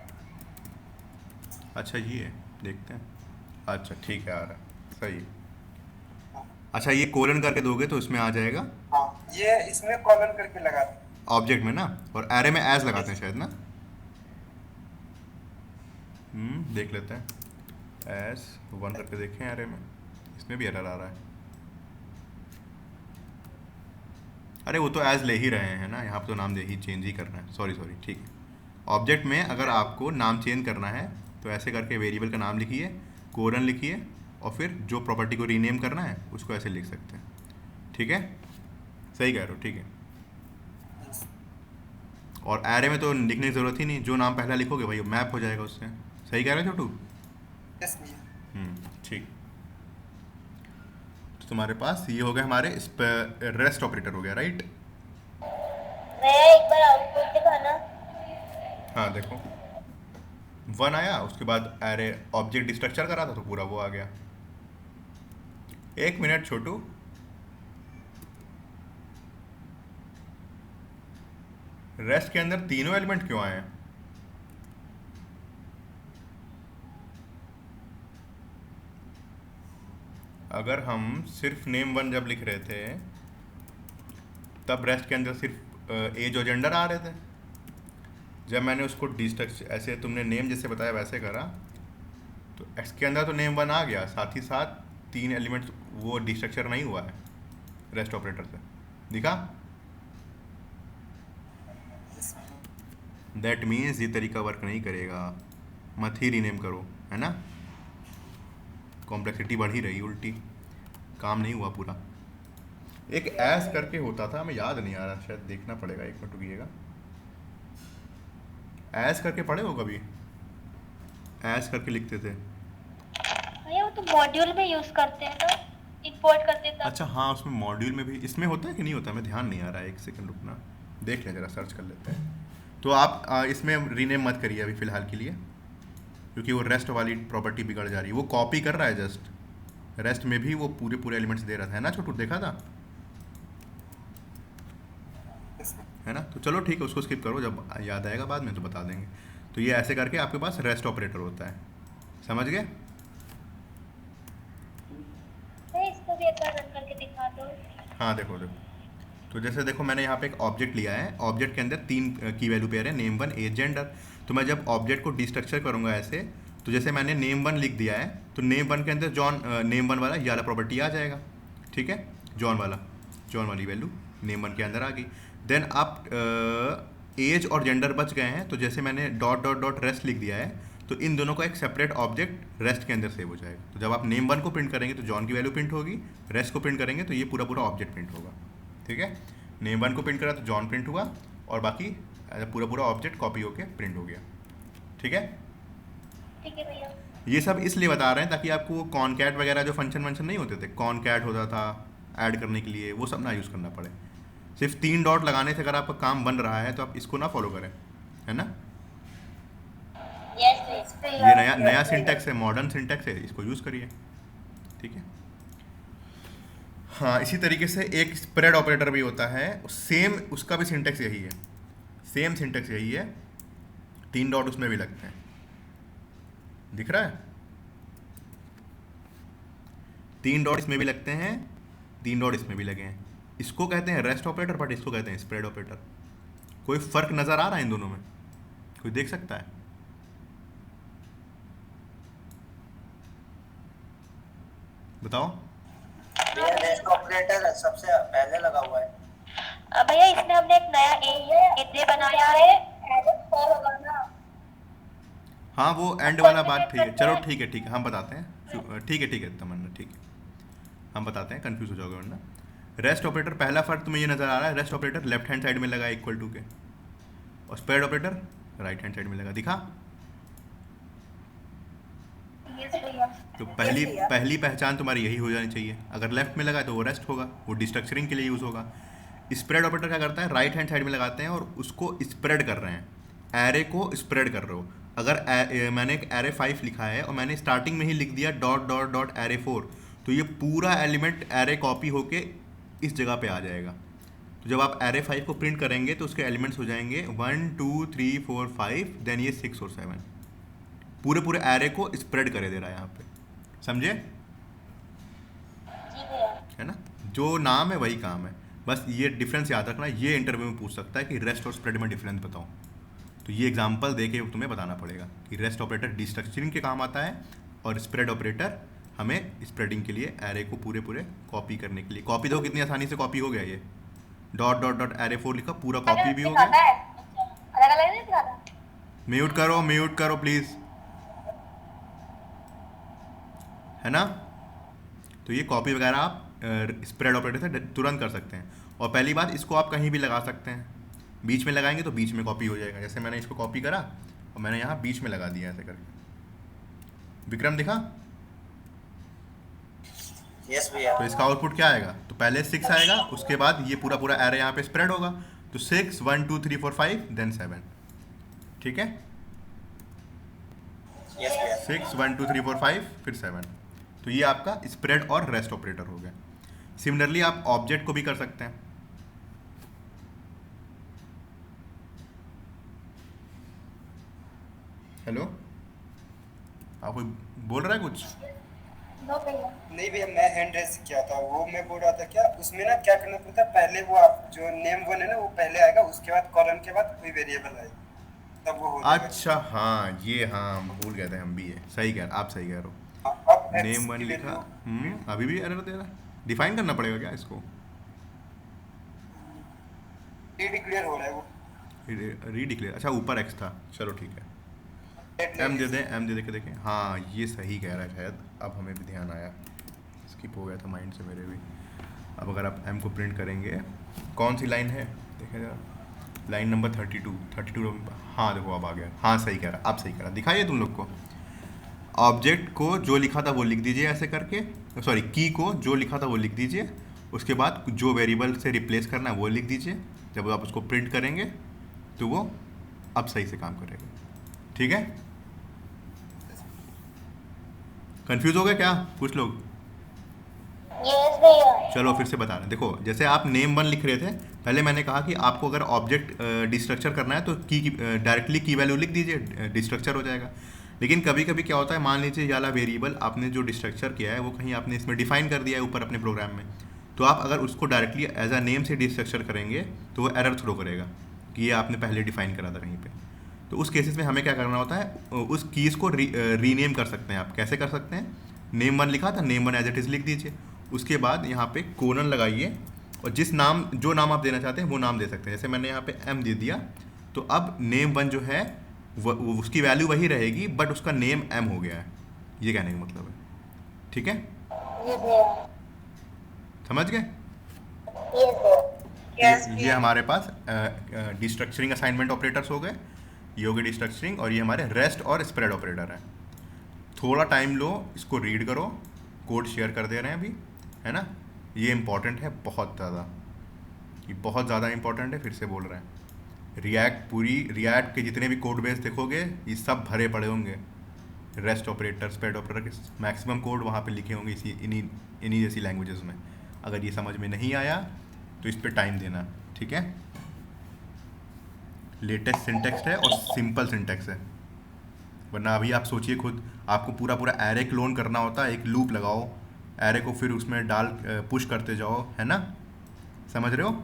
अच्छा ये देखते हैं, अच्छा ठीक है आ रहा, सही। अच्छा ये कोलन करके दोगे तो इसमें आ जाएगा, हाँ ये इसमें कॉलन करके लगाते हैं ऑब्जेक्ट में ना, और एरे में एज लगाते हैं शायद ना, देख लेते हैं, एज वन करके देखें एरे में, इसमें भी एरर आ रहा है। अरे वो तो एज ले ही रहे हैं ना, यहाँ पे तो नाम दे ही चेंज ही करना है, सॉरी ठीक है। ऑब्जेक्ट में अगर आपको नाम चेंज करना है तो ऐसे करके वेरिएबल का नाम लिखिए, कोलन लिखिए, और फिर जो प्रॉपर्टी को रीनेम करना है उसको ऐसे लिख सकते हैं, ठीक है, सही कह रहे हो, ठीक है। और एरे में तो लिखने की ज़रूरत ही नहीं, जो नाम पहला लिखोगे भाई मैप हो जाएगा उससे, सही कह रहे हो छोटू। यस भैया। ठीक, तो तुम्हारे पास ये हो गया हमारे रेस्ट ऑपरेटर हो गया, राइट। भैया एक बार आउटपुट दिखाना। हाँ देखो वन आया, उसके बाद एरे ऑब्जेक्ट स्ट्रक्चर करा था तो पूरा वो आ गया। एक मिनट छोटू, रेस्ट के अंदर तीनों एलिमेंट क्यों आए हैं? अगर हम सिर्फ नेम वन जब लिख रहे थे तब रेस्ट के अंदर सिर्फ एज और जेंडर आ रहे थे। जब मैंने उसको डिस्ट्रक्चर ऐसे तुमने नेम जैसे बताया वैसे करा तो एक्स के अंदर तो नेम वन आ गया, साथ ही साथ तीन एलिमेंट्स वो डिस्ट्रक्चर नहीं हुआ है रेस्ट ऑपरेटर से, दिखा। दैट मीन्स ये तरीका वर्क नहीं करेगा, मत ही रीनेम करो, है ना। कॉम्प्लेक्सिटी बढ़ ही रही, उल्टी काम नहीं हुआ पूरा। एक ऐस करके होता था, हमें याद नहीं आ रहा, शायद देखना पड़ेगा, एक मिनट रुकिएगा। ऐस करके पढ़े हो कभी? ऐस करके लिखते थे। भैया वो तो मॉड्यूल में यूज करते हैं ना, इंपोर्ट करते हैं तब। अच्छा हाँ, उसमें मॉड्यूल में भी, इसमें होता है कि नहीं होता, मैं ध्यान नहीं आ रहा है, एक सेकंड रुकना, देख लें जरा, सर्च कर लेते हैं। तो आप इसमें रीनेम मत करिए अभी फ़िलहाल के लिए, क्योंकि वो रेस्ट वाली प्रॉपर्टी बिगड़ जा रही है। वो कॉपी कर रहा है जस्ट, रेस्ट में भी वो पूरे एलिमेंट्स दे रहा था, है ना छोटू, देखा था, है ना। तो चलो ठीक है, उसको स्किप करो, जब याद आएगा बाद में तो बता देंगे। तो ये ऐसे करके आपके पास रेस्ट ऑपरेटर होता है, समझ गए? इसको भी एक बार रन करके दिखा दो। हाँ देखो देखो, तो जैसे देखो मैंने यहाँ पे एक ऑब्जेक्ट लिया है, ऑब्जेक्ट के अंदर 3 की वैल्यू पेयर है, नेम 1 एज जेंडर। तो मैं जब ऑब्जेक्ट को डिस्ट्रक्चर करूँगा ऐसे, तो जैसे मैंने नेम 1 लिख दिया है, तो नेम 1 के अंदर जॉन नेम 1 वाला ये वाला प्रॉपर्टी आ जाएगा, ठीक है, जॉन वाली वैल्यू नेम 1 के अंदर आ गई। देन आप एज और जेंडर बच गए हैं, तो जैसे मैंने डॉट डॉट डॉट रेस्ट लिख दिया है, तो इन दोनों का एक सेपरेट ऑब्जेक्ट रेस्ट के अंदर सेव हो जाएगा। तो जब आप नेम 1 को प्रिंट करेंगे तो जॉन की वैल्यू प्रिंट होगी, रेस्ट को प्रिंट करेंगे तो ये पूरा पूरा ऑब्जेक्ट प्रिंट होगा, ठीक है। नेम 1 को प्रिंट करा तो जॉन प्रिंट हुआ, और बाकी पूरा पूरा ऑब्जेक्ट कॉपी होके प्रिंट हो गया, ठीक है। ठीक है भैया। ये सब इसलिए बता रहे हैं ताकि आपको वो कॉनकैट वगैरह जो फंक्शन नहीं होते थे, कॉनकैट होता था ऐड करने के लिए, वो सब ना यूज़ करना पड़े। सिर्फ 3 डॉट लगाने से अगर आपका काम बन रहा है तो आप इसको ना फॉलो करें, है ना। यस भैया। ये नया सिंटैक्स है, मॉडर्न सिंटैक्स है, इसको यूज़ करिए, ठीक है। हाँ, इसी तरीके से एक स्प्रेड ऑपरेटर भी होता है, सेम उसका भी सिंटैक्स यही है, सेम सिंटैक्स यही है, 3 डॉट उसमें भी लगते हैं, दिख रहा है, 3 डॉट इसमें भी लगते हैं, 3 डॉट इसमें भी लगे हैं। इसको कहते हैं रेस्ट ऑपरेटर, बट इसको कहते हैं स्प्रेड ऑपरेटर। कोई फर्क नज़र आ रहा है इन दोनों में? कोई देख सकता है? बताओ। ये रेस्ट ऑपरेटर सबसे पहले लगा हुआ है। भैया इसमें हमने एक नया ए बनाया है, और होगा ना। हाँ, वो एंड वाला बात ठीक है, चलो ठीक है हम बताते हैं, ठीक है तमन्ना, ठीक है हम बताते हैं, कंफ्यूज हो जाओगे वरना। रेस्ट ऑपरेटर पहला फर्क तुम्हें ये नज़र आ रहा है, rest operator left hand side में लगा इक्वल टू के, और spread operator right hand side में लगा, दिखा। यस भैया। तो पहली पहचान तुम्हारी यही हो जानी चाहिए, अगर लेफ्ट में लगा तो वो रेस्ट होगा, वो डिस्ट्रक्चरिंग के लिए यूज़ होगा। स्प्रेड ऑपरेटर क्या करता है, राइट हैंड साइड में लगाते हैं और उसको स्प्रेड कर रहे हैं, एरे को स्प्रेड कर रहे हो। अगर मैंने एक एरे 5 लिखा है और मैंने स्टार्टिंग में ही लिख दिया डॉट डॉट डॉट एरे 4, तो ये पूरा एलिमेंट एरे कॉपी होके इस जगह पे आ जाएगा। तो जब आप एरे 5 को प्रिंट करेंगे तो उसके एलिमेंट्स हो जाएंगे 1 2 3 4 5, देन ये 6 और 7, पूरे एरे को स्प्रेड करे दे रहा है यहाँ पे, समझे? जी भैया। है ना, जो नाम है वही काम है, बस ये डिफरेंस याद रखना। ये इंटरव्यू में पूछ सकता है कि रेस्ट और स्प्रेड में डिफरेंस बताओ, तो ये एग्जांपल दे के तुम्हें बताना पड़ेगा कि रेस्ट ऑपरेटर डिस्ट्रक्चरिंग के काम आता है और स्प्रेड ऑपरेटर हमें स्प्रेडिंग के लिए एरे को पूरे कॉपी करने के लिए। कॉपी दो, कितनी आसानी से कॉपी हो गया, ये डॉट डॉट डॉट एरे 4 लिखा, पूरा कॉपी भी हो गया। अलग अलग नहीं दिखाता। म्यूट करो प्लीज़, है ना। तो ये कॉपी वगैरह आप स्प्रेड ऑपरेटर से तुरंत कर सकते हैं। और पहली बात, इसको आप कहीं भी लगा सकते हैं, बीच में लगाएंगे तो बीच में कॉपी हो जाएगा। जैसे मैंने इसको कॉपी करा और मैंने यहाँ बीच में लगा दिया ऐसे करके, विक्रम दिखा। यस भैया। तो इसका आउटपुट क्या आएगा, तो पहले 6 आएगा, उसके बाद ये पूरा एरे यहाँ पे स्प्रेड होगा, तो 6 1 2 3 4 5 देन 7, ठीक है। यस भैया। 6 1 2 3 4 5 फिर 7, तो ये आपका स्प्रेड और रेस्ट ऑपरेटर हो गया। सिमिलरली आप ऑब्जेक्ट को भी कर सकते हैं। हेलो, आप कोई बोल रहा है कुछ? नो भैया। नहीं भैया, मैं हैंड रेस किया था, वो मैं बोल रहा था क्या उसमें ना क्या करना पड़ता है, पहले वो आप जो नेम 1 है ना वो पहले आएगा, उसके बाद कॉलन के बाद कोई वेरिएबल आएगा, तब वो हो जाएगा। अच्छा हाँ, ये हाँ भूल गए थे हम भी, ये सही कह रहे, आप सही कह रहे हो। अब नेम 1 लिखा, अभी भी एरर दे रहा है, डिफाइन करना पड़ेगा क्या इसको? डिक्लेयर हो रहा है वो, रीडिक्लेयर, अच्छा ऊपर एक्स था, चलो ठीक है, एम दे के देखें। हाँ ये सही कह रहा है शायद, अब हमें भी ध्यान आया, स्किप हो गया था माइंड से मेरे भी। अब अगर आप एम को प्रिंट करेंगे, कौन सी लाइन है देखें जरा, लाइन नंबर 32, हाँ देखो अब आ गया, हाँ सही कह रहा, आप सही कह रहा, दिखाइए तुम लोग को। ऑब्जेक्ट को जो लिखा था वो लिख दीजिए ऐसे करके, सॉरी की को जो लिखा था वो लिख दीजिए, उसके बाद जो वेरिएबल से रिप्लेस करना है वो लिख दीजिए। जब आप उसको प्रिंट करेंगे तो वो अब सही से काम करेगा, ठीक है। कंफ्यूज हो गए क्या कुछ लोग? यस भैया। चलो फिर से बता रहे हैं, देखो जैसे आप नेम 1 लिख रहे थे पहले मैंने कहा कि आपको अगर ऑब्जेक्ट डिस्ट्रक्चर करना है तो की डायरेक्टली की वैल्यू लिख दीजिए, डिस्ट्रक्चर हो जाएगा। लेकिन कभी कभी क्या होता है, मान लीजिए ये वाला वेरिएबल आपने जो डिस्ट्रक्चर किया है वो कहीं आपने इसमें डिफाइन कर दिया है ऊपर अपने प्रोग्राम में, तो आप अगर उसको डायरेक्टली एज अ नेम से डिस्ट्रक्चर करेंगे तो वो एरर थ्रो करेगा कि ये आपने पहले डिफाइन करा था कहीं पे। तो उस केसेस में हमें क्या करना होता है, उस कीज़ को रीनेम कर सकते हैं। आप कैसे कर सकते हैं, नेम 1 लिखा था, नेम 1 एज इट इज़ लिख दीजिए, उसके बाद यहाँ पे कोलन लगाइए और जो नाम आप देना चाहते हैं वो नाम दे सकते हैं। जैसे मैंने यहाँ पे m दे दिया, तो अब नेम 1 जो है उसकी वैल्यू वही रहेगी बट उसका नेम m हो गया है, ये कहने का मतलब है। ठीक है, ये भैया, समझ गए? ये भैया। Yes, ये हमारे पास डिस्ट्रक्चरिंग असाइनमेंट ऑपरेटर्स हो गए, ये हो गए डिस्ट्रक्चरिंग, और ये हमारे रेस्ट और स्प्रेड ऑपरेटर है। थोड़ा टाइम लो, इसको रीड करो, कोड शेयर कर दे रहे हैं अभी, है ना। ये इंपॉर्टेंट है बहुत ज़्यादा, ये बहुत ज़्यादा इंपॉर्टेंट है, फिर से बोल रहे हैं। रिएक्ट के जितने भी कोड बेस देखोगे ये सब भरे पड़े होंगे, रेस्ट ऑपरेटर, स्प्रेड ऑपरेटर के मैक्सिमम कोड वहाँ पे लिखे होंगे इन्हीं जैसी लैंग्वेजेस में। अगर ये समझ में नहीं आया तो इस पर टाइम देना, ठीक है। लेटेस्ट सिंटेक्स है और सिंपल सिंटेक्स है, वरना अभी आप सोचिए खुद, आपको पूरा एरे क्लोन करना होता है, एक लूप लगाओ, एरे को फिर उसमें डाल पुश करते जाओ, है ना। समझ रहे हो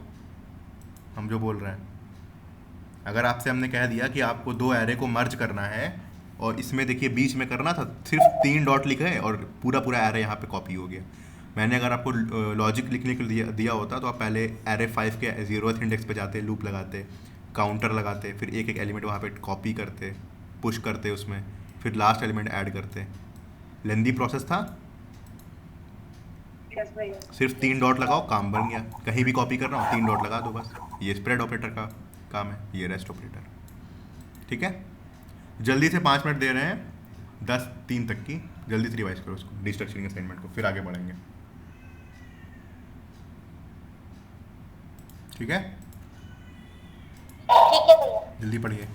हम जो बोल रहे हैं? अगर आपसे हमने कह दिया कि आपको 2 एरे को मर्ज करना है और इसमें देखिए बीच में करना था, सिर्फ 3 डॉट लिखे और पूरा एरे यहाँ पे कॉपी हो गया। मैंने अगर आपको लॉजिक लिखने के लिए दिया होता तो आप पहले एरे 5 के 0th इंडेक्स पे जाते, लूप लगाते, काउंटर लगाते, फिर एक एलिमेंट वहाँ पे कॉपी करते, पुश करते उसमें, फिर लास्ट एलिमेंट ऐड करते। लेंदी प्रोसेस था। यस भैया। सिर्फ 3 डॉट लगाओ, काम बन गया। कहीं भी कॉपी कर रहा हूँ 3 डॉट लगा दो बस। ये स्प्रेड ऑपरेटर का काम है, ये रेस्ट ऑपरेटर, ठीक है। जल्दी से 5 मिनट दे रहे हैं, 10:03 तक की, जल्दी से रिवाइज करो उसको, डिस्ट्रक्चरिंग असाइनमेंट को, फिर आगे बढ़ेंगे, ठीक है। ठीक है भैया। जल्दी पढ़िए।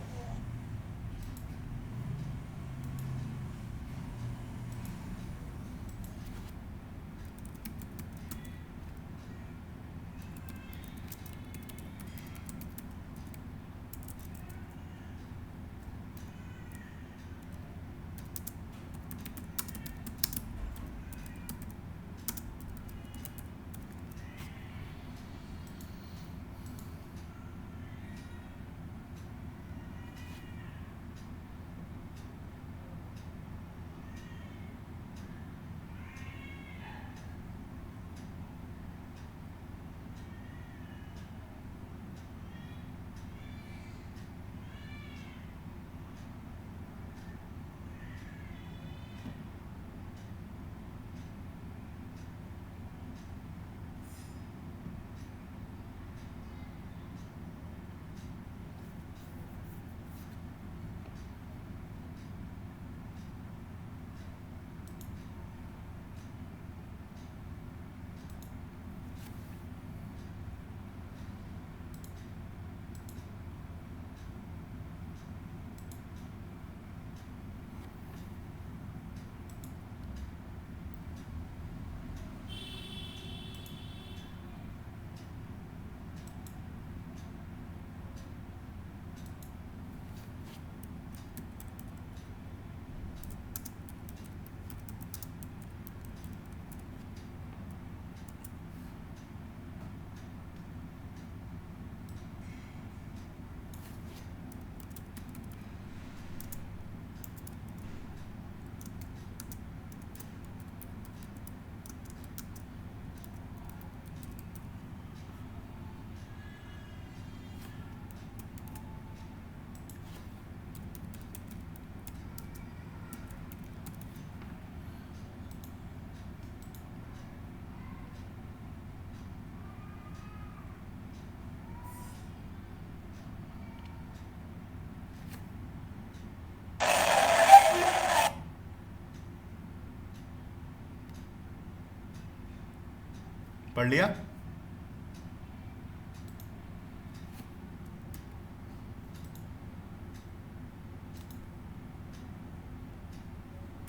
पढ़ लिया?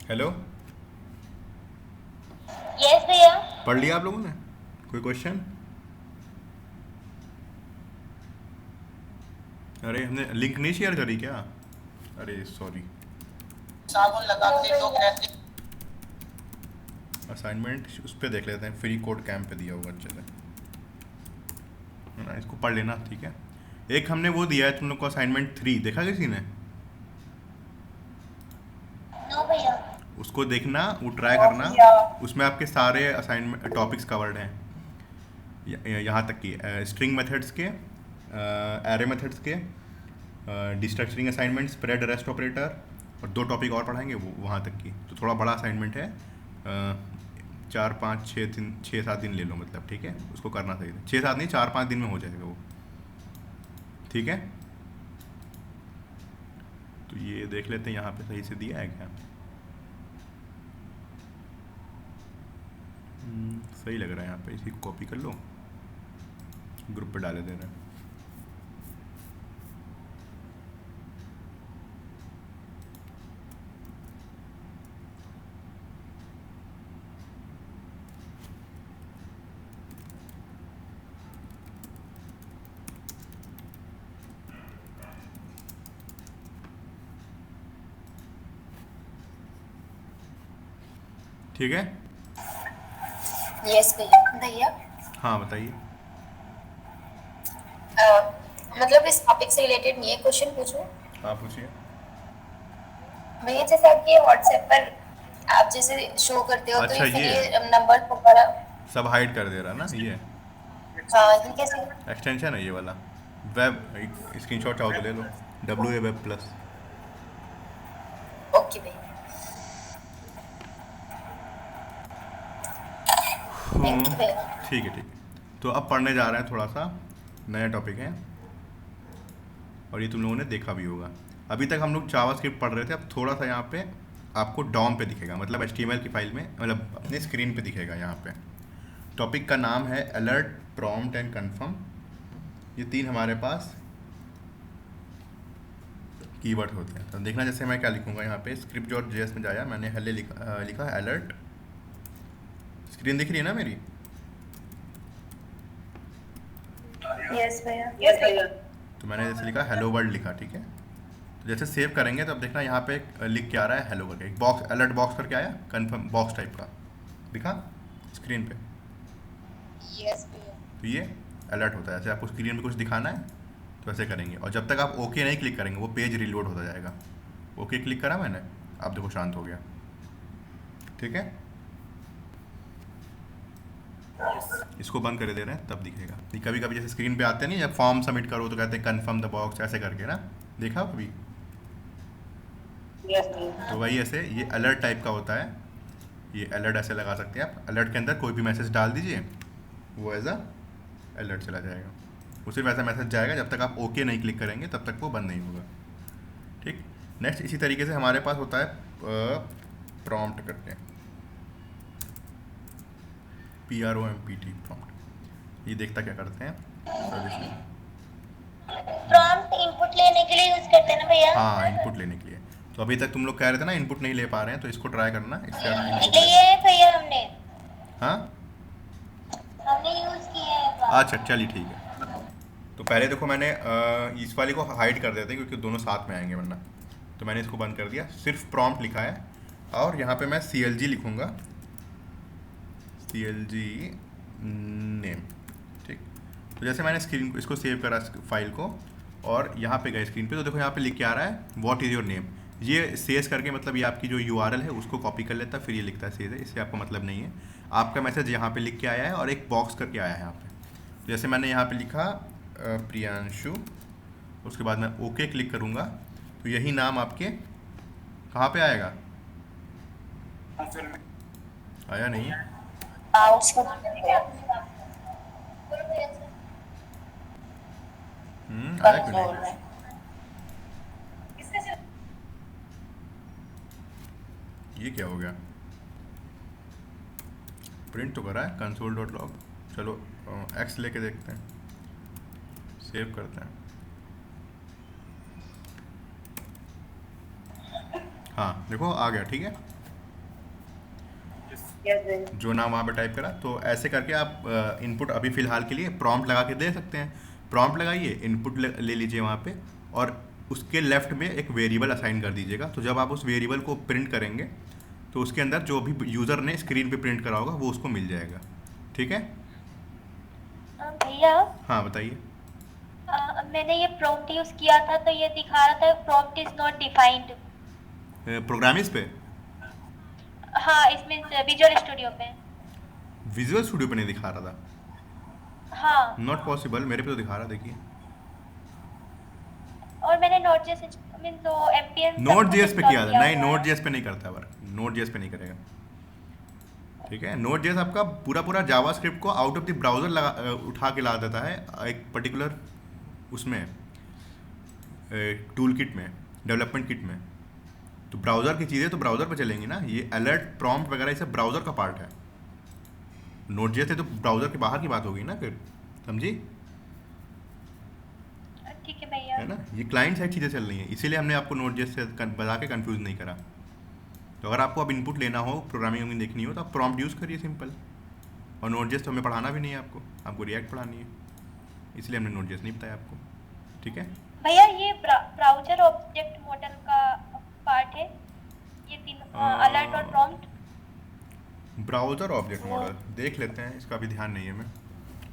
हेलो, यस भैया। पढ़ लिया आप लोगों ने? कोई क्वेश्चन? अरे हमने लिंक नहीं शेयर करी क्या? अरे सॉरी। साबुन लगाते तो कहते असाइनमेंट उस पर देख लेते हैं, फ्री कोड कैंप पे दिया होगा, चले है ना, इसको पढ़ लेना ठीक है। एक हमने वो दिया है तुम लोग को असाइनमेंट 3, देखा किसी ने? नो भैया। उसको देखना, वो ट्राई करना, उसमें आपके सारे असाइनमेंट टॉपिक्स कवर्ड हैं यहाँ तक कि स्ट्रिंग मेथड्स के, एरे मेथड्स के, डिस्ट्रक्चरिंग असाइनमेंट, स्प्रेड रेस्ट ऑपरेटर, और 2 टॉपिक और पढ़ाएंगे वो वहाँ तक की। तो थोड़ा बड़ा असाइनमेंट है, 4 5 6 7 दिन ले लो मतलब, ठीक है। उसको करना सही है, 6 7 नहीं 4 5 दिन में हो जाएगा वो, ठीक है। तो ये देख लेते हैं यहाँ पे सही से दिया है क्या। सही लग रहा है यहाँ पे, इसी को कॉपी कर लो, ग्रुप पे डाले दे रहे हैं। ठीक है। यस भैया। हाँ बताइए। मतलब इस टॉपिक से रिलेटेड नहीं है, क्वेश्चन पूछूं? आप पूछिए। भैया जैसे आपके व्हाट्सएप पर आप जैसे शो करते हो अच्छा, तो फिर ये ये नंबर वगैरह सब हाइड कर दे रहा ना ये हाँ ये कैसे? एक्सटेंशन है ये वाला। वेब स्क्रीनशॉट चाहो तो ले लो, WA वेब प्लस। ओके भैया, थैंक यू भैया। ठीक है। तो अब पढ़ने जा रहे हैं, थोड़ा सा नया टॉपिक है और ये तुम लोगों ने देखा भी होगा। अभी तक हम लोग जावास्क्रिप्ट पढ़ रहे थे, अब थोड़ा सा यहाँ पे आपको डॉम पे दिखेगा, मतलब HTML की फाइल में, मतलब अपने स्क्रीन पे दिखेगा। यहाँ पे टॉपिक का नाम है अलर्ट, प्रॉम्प्ट एंड कन्फर्म। ये 3 हमारे पास कीवर्ड होते हैं। तो देखना जैसे मैं क्या लिखूँगा यहाँ पे, script.js में जाया मैंने, हले लिखा है अलर्ट। स्क्रीन दिख रही है ना मेरी? यस भैया। यस भैया। तो मैंने जैसे लिखा हेलो वर्ल्ड लिखा, ठीक है। तो जैसे सेव करेंगे तो अब देखना यहाँ पे लिख के आ रहा है हेलो करके, एक बॉक्स अलर्ट बॉक्स करके आया, कन्फर्म बॉक्स टाइप का दिखा स्क्रीन पे। यस भैया। तो ये अलर्ट होता है। जैसे आपको स्क्रीन में कुछ दिखाना है तो ऐसे करेंगे, और जब तक आप ओके नहीं क्लिक करेंगे वो पेज रिलोड होता जाएगा। ओके क्लिक करा मैंने, अब देखो शांत हो गया, ठीक है। इसको बंद कर दे रहे हैं तब दिखेगा। कभी कभी जैसे स्क्रीन पे आते नहीं, जब फॉर्म सबमिट करो तो कहते हैं कन्फर्म द बॉक्स, ऐसे करके ना, देखा कभी? यस भैया। तो वही ऐसे ये अलर्ट टाइप का होता है। ये अलर्ट ऐसे लगा सकते हैं आप, अलर्ट के अंदर कोई भी मैसेज डाल दीजिए, वो एज अ अलर्ट चला जाएगा। वो सिर्फ ऐसा मैसेज जाएगा, जब तक आप ओके नहीं क्लिक करेंगे तब तक वो बंद नहीं होगा, ठीक। नेक्स्ट इसी तरीके से हमारे पास होता है प्रॉम्प्ट करते हैं, PROMPT प्रॉम्प्ट। ये देखता क्या करते हैं, प्रॉम्प्ट इनपुट लेने के लिए यूज करते हैं ना भैया? हाँ इनपुट लेने के लिए। तो अभी तक तुम लोग कह रहे थे ना इनपुट नहीं ले पा रहे हैं, तो इसको ट्राई करना, इससे आप input ले। लिए है भैया हमने हाँ यूज किया है। अच्छा चलिए ठीक है। तो पहले देखो मैंने इस वाले को हाइड कर देते हैं क्योंकि दोनों साथ में आएंगे वरना, तो मैंने इसको बंद कर दिया, सिर्फ प्रॉम्प्ट लिखा है। और यहाँ पे मैं CLG लिखूँगा, CLG नेम, ठीक। तो जैसे मैंने स्क्रीन को इसको सेव करा फाइल को, और यहाँ पे गए स्क्रीन पे, तो देखो यहाँ पे लिख के आ रहा है व्हाट इज़ योर नेम। ये सेज करके मतलब ये आपकी जो URL है उसको कॉपी कर लेता है, फिर ये लिखता है सेज है, इससे आपको मतलब नहीं है। आपका मैसेज यहाँ पे लिख के आया है और एक बॉक्स करके आया है यहाँ पे। तो जैसे मैंने यहाँ पे लिखा प्रियांशु, उसके बाद मैं ओके क्लिक करूँगा, तो यही नाम आपके कहाँ पे आएगा? आया नहीं? आया क्यों नहीं? ये क्या हो गया? प्रिंट तो करा है console.log। चलो X लेके देखते हैं, सेव करते हैं। हाँ देखो आ गया, ठीक है। जो नाम वहाँ पे टाइप करा, तो ऐसे करके आप इनपुट अभी फ़िलहाल के लिए प्रॉम्प्ट लगा के दे सकते हैं। प्रॉम्प्ट लगाइए, इनपुट ले लीजिए वहाँ पे, और उसके लेफ्ट में एक वेरिएबल असाइन कर दीजिएगा। तो जब आप उस वेरिएबल को प्रिंट करेंगे तो उसके अंदर जो भी यूज़र ने स्क्रीन पे प्रिंट करा होगा वो उसको मिल जाएगा। ठीक है? भैया हाँ बताइए। मैंने ये प्रॉम्प्ट यूज किया था तो ये दिखा रहा था prompt is not defined. Programmings पे? हाँ, इसमें विजुअल स्टूडियो पे। विजुअल स्टूडियो पे नहीं दिखा रहा था? हाँ, नॉट पॉसिबल, मेरे पे तो दिखा रहा, देखिए। और मैंने Node.js मीन तो npm नोट जेएस पे किया था? नहीं, नोट जेएस पे नहीं करता है वर्क, नोट जेएस पे नहीं करेगा। ठीक है? नोट जेएस आपका पूरा पूरा जावास्क्रिप्ट को आउट ऑफ द ब्राउज़र उठा के ला देता है एक पर्टिकुलर उसमें टूल किट में, डेवलपमेंट किट में। तो ब्राउज़र की चीज़ें तो ब्राउज़र पे चलेंगी ना। ये अलर्ट, प्रॉम्प्ट वगैरह ये सब ब्राउज़र का पार्ट है। नोट जेएस है तो ब्राउज़र के बाहर की बात होगी ना फिर, समझी? ठीक है भैया। है ना? ये क्लाइंट साइड चीज़ें चल रही हैं, इसीलिए हमने आपको नोट जेएस से बता के कंफ्यूज नहीं करा। तो अगर आपको अब इनपुट लेना हो, प्रोग्रामिंग देखनी हो, तो आप प्रॉम्प्ट यूज़ करिए, सिंपल। और नोट जेएस तो हमें पढ़ाना भी नहीं है आपको रिएक्ट पढ़ानी है, इसलिए हमने नोट जेएस नहीं बताया आपको। ठीक है भैया ये ब्राउज़र ऑब्जेक्ट मॉडल का पार्ट है ये तीनों, अलर्ट और प्रॉम्प्ट। ब्राउज़र ऑब्जेक्ट मॉडल देख लेते हैं, इसका भी ध्यान नहीं है हमें।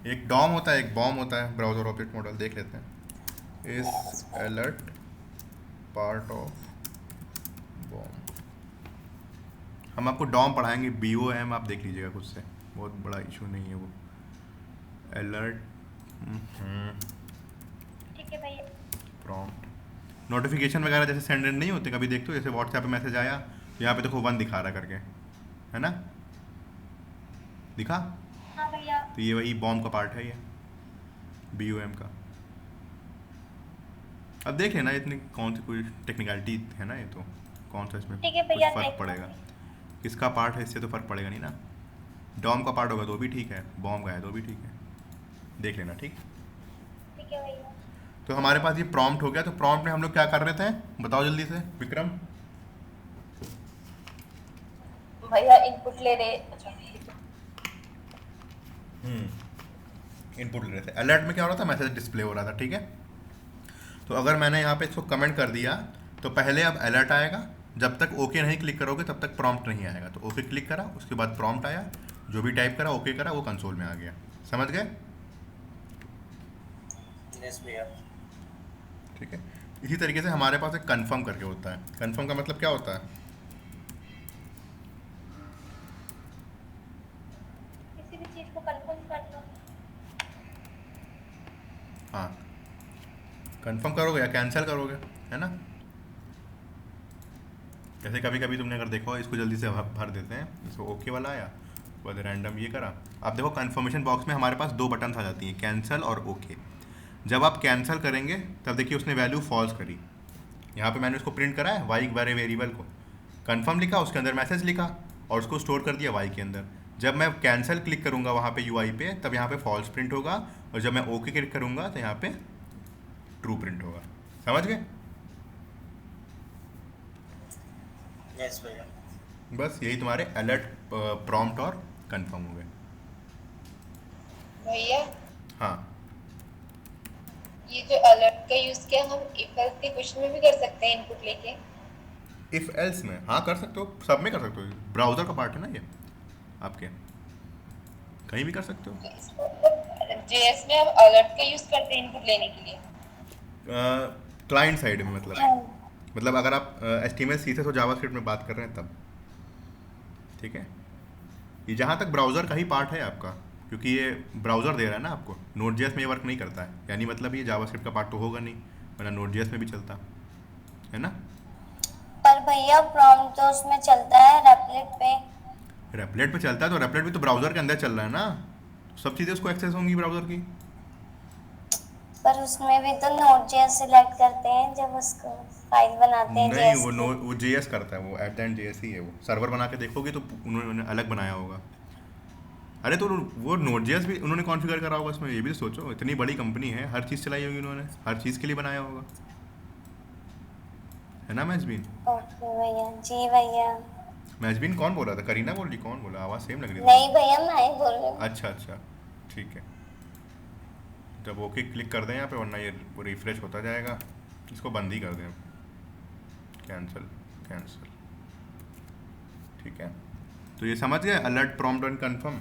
एक डॉम होता है, एक बॉम होता है। ब्राउज़र ऑब्जेक्ट मॉडल देख लेते हैं। इस अलर्ट पार्ट ऑफ बॉम। हम आपको डॉम पढ़ाएंगे, BOM आप देख लीजिएगा खुद से, बहुत बड़ा इशू नहीं है वो। अलर्ट ठीक है भैया। प्रॉम्प्ट नोटिफिकेशन वगैरह जैसे सेंड नहीं होते, कभी देखते हो जैसे व्हाट्सएप पे मैसेज आया, यहाँ पे देखो 1 दिखा रहा करके, है ना? दिखा? हाँ भैया। तो ये वही बॉम का पार्ट है, ये BOM का। अब देख लेना इतनी कौन सी कोई टेक्निकलिटी है ना, ये तो कौन सा इसमें ठीक है कुछ भैया, फ़र्क देख पड़ेगा। किसका पार्ट है इससे तो फ़र्क पड़ेगा नहीं ना। डॉम का पार्ट होगा तो भी ठीक है, बॉम का है तो भी ठीक है, देख लेना। ठीक ठीक है भैया। तो हमारे पास ये प्रॉम्प्ट हो गया। तो प्रॉम्प्ट में हम लोग क्या कर रहे थे, बताओ जल्दी से विक्रम। भैया इनपुट ले रहे। इनपुट ले रहे थे। अलर्ट में क्या हो रहा था, मैसेज डिस्प्ले हो रहा था। ठीक है? तो अगर मैंने यहाँ पे इसको कमेंट कर दिया तो पहले अब अलर्ट आएगा, जब तक ओके नहीं क्लिक करोगे तब तक प्रॉम्प्ट नहीं आएगा। तो ओके क्लिक करा, उसके बाद प्रॉम्प्ट आया, जो भी टाइप करा ओके करा, वो कंसोल में आ गया। समझ गए? यस भैया। ठीक है? इसी तरीके से हमारे पास एक कन्फर्म करके होता है। कन्फर्म का मतलब क्या होता है? किसी भी चीज़ को कंफर्म करना। हाँ, कंफर्म करोगे या कैंसिल करोगे, है ना? जैसे कभी कभी तुमने अगर देखो, इसको जल्दी से भर देते हैं, इसको ओके वाला आया, बाद रैंडम ये करा। आप देखो कन्फर्मेशन बॉक्स में हमारे पास 2 बटन आ जाती हैं, कैंसिल और ओके। जब आप कैंसिल करेंगे तब देखिए उसने वैल्यू फॉल्स करी। यहाँ पे मैंने उसको प्रिंट करा है वाई वाले वेरिएबल को, कन्फर्म लिखा, उसके अंदर मैसेज लिखा और उसको स्टोर कर दिया वाई के अंदर। जब मैं कैंसिल क्लिक करूँगा वहाँ पे UI पे, तब यहाँ पे फॉल्स प्रिंट होगा, और जब मैं ओके क्लिक करूँगा तो यहाँ पे ट्रू प्रिंट होगा। समझ गए? यस भैया। बस यही तुम्हारे अलर्ट, प्रॉम्प्ट और कंफर्म हो गए। भैया हाँ, ये जो अलर्ट का यूज किया हम इफ एल्स के क्वेश्चन में भी कर सकते हैं इनपुट लेके। इफ़ एल्स में हाँ कर सकते हो, सब में कर सकते हो। ब्राउज़र का पार्ट है ना ये आपके, कहीं भी कर सकते हो। जेएस में हम अलर्ट का यूज करते हैं इनपुट लेने के लिए। क्लाइंट साइड में मतलब अगर आप HTML सीधे तो जावास्क्रिप्ट में बात कर रहे हैं तब। ठीक है? ये जहाँ तक ब्राउज़र का ही पार्ट है आपका, क्योंकि ये ब्राउज़र दे रहा है ना आपको। Node.js में ये वर्क नहीं करता है, यानी मतलब ये जावास्क्रिप्ट का पार्ट तो होगा नहीं, वरना Node.js में भी चलता है ना। पर भैया प्रॉम्प्ट तो उसमें चलता है रेपलेट पे। रेपलेट पे चलता है तो रेपलेट भी तो ब्राउज़र के अंदर चल रहा है ना, सब चीज़ें उसको एक्सेस होंगी ब्राउज़र की। पर उसमें भी तो Node.js सिलेक्ट करते हैं जब उसको फाइल बनाते हैं। नहीं, वो JS करता है, वो एट द एंड JS ही है। वो सर्वर बना के देखोगे तो उन्होंने अलग बनाया होगा। अरे तो वो Node.js भी उन्होंने कॉन्फ़िगर करा होगा उसमें, ये भी तो सोचो। इतनी बड़ी कंपनी है, हर चीज़ चलाई होगी उन्होंने, हर चीज़ के लिए बनाया होगा, है ना मैजबीन? ओके भैया। जी भैया। मैजबीन कौन बोल रहा था? करीना बोल रही? कौन बोला? आवाज़ सेम लग रही नहीं भैया, मैं ही बोल रही हूँ। अच्छा, ठीक है। जब ओके क्लिक कर दें यहाँ पे, वरना ये रिफ्रेश होता जाएगा। इसको बंद ही कर दें, कैंसिल कैंसिल। ठीक है, तो ये समझ गए अलर्ट प्रॉम्प्ट एंड कन्फर्म।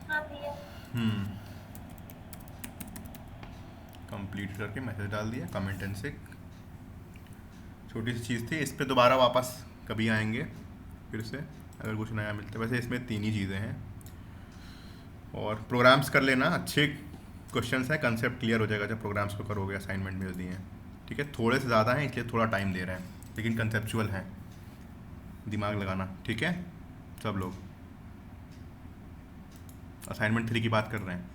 हाँ भैया। कंप्लीट करके मैसेज डाल दिया, कमेंट एंड सिक। छोटी सी चीज़ थी, इस पे दोबारा वापस कभी आएंगे फिर से अगर कुछ नया मिलता है। वैसे इसमें 3 ही चीज़ें हैं, और प्रोग्राम्स कर लेना, अच्छे क्वेश्चंस हैं, कंसेप्ट क्लियर हो जाएगा जब प्रोग्राम्स को करोगे, असाइनमेंट मिल दिए हैं। ठीक है, थोड़े से ज़्यादा हैं इसलिए थोड़ा टाइम दे रहे हैं, लेकिन कंसेप्चुअल हैं, दिमाग लगाना। ठीक है सब लोग, असाइनमेंट 3 की बात कर रहे हैं।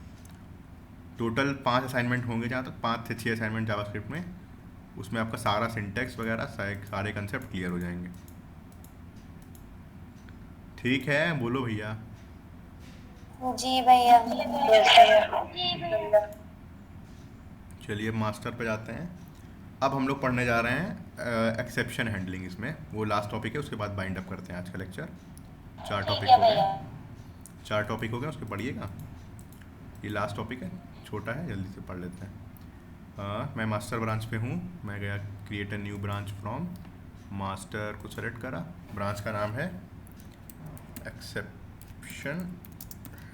टोटल 5 असाइनमेंट होंगे, जहाँ तक 5 से 6 असाइनमेंट जावास्क्रिप्ट में, उसमें आपका सारा सिंटेक्स वगैरह सारे कंसेप्ट क्लियर हो जाएंगे। ठीक है, बोलो भैया। जी भैया। चलिए मास्टर पे जाते हैं। अब हम लोग पढ़ने जा रहे हैं एक्सेप्शन हैंडलिंग, इसमें वो लास्ट टॉपिक है, उसके बाद बाइंड अप करते हैं आज का लेक्चर। 4 टॉपिक हो गए, 4 टॉपिक हो गए, उसके पढ़िएगा। ये लास्ट टॉपिक है, छोटा है, जल्दी से पढ़ लेते हैं। मैं मास्टर ब्रांच पे हूँ, मैं गया create a new branch from, master को सेलेक्ट करा, ब्रांच का नाम है एक्सेप्शन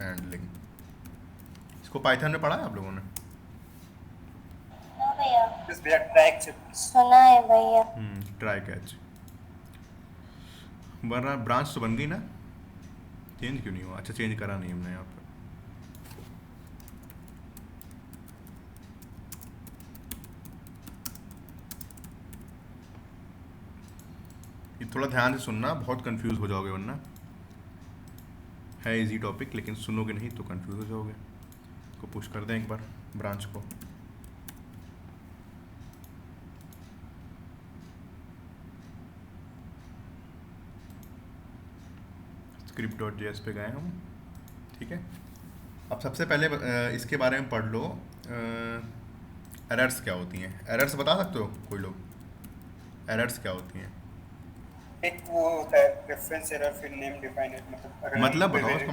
हैंडलिंग। इसको पाइथन में पढ़ा है आप लोगों ने? हाँ भैया। बस भैया ट्रैक से सुना है भैया। Try catch. वरना ब्रांच तो बन गई ना, चेंज क्यों नहीं हुआ? अच्छा चेंज करा नहीं हमने यहाँ पर। ये थोड़ा ध्यान से सुनना, बहुत कंफ्यूज हो जाओगे, वरना है इजी टॉपिक, लेकिन सुनोगे नहीं तो कंफ्यूज हो जाओगे। को पुश कर दें एक बार ब्रांच को। script.js पे गए हम। ठीक है, अब सबसे पहले इसके बारे में पढ़ लो, एरर्स क्या होती हैं। एरर्स बता सकते हो कोई लोग? एरर्स क्या होती हैं? एक वो होता है रेफरेंस एरर, फिर नेम डिफाइनर, मतलब बताओ उसका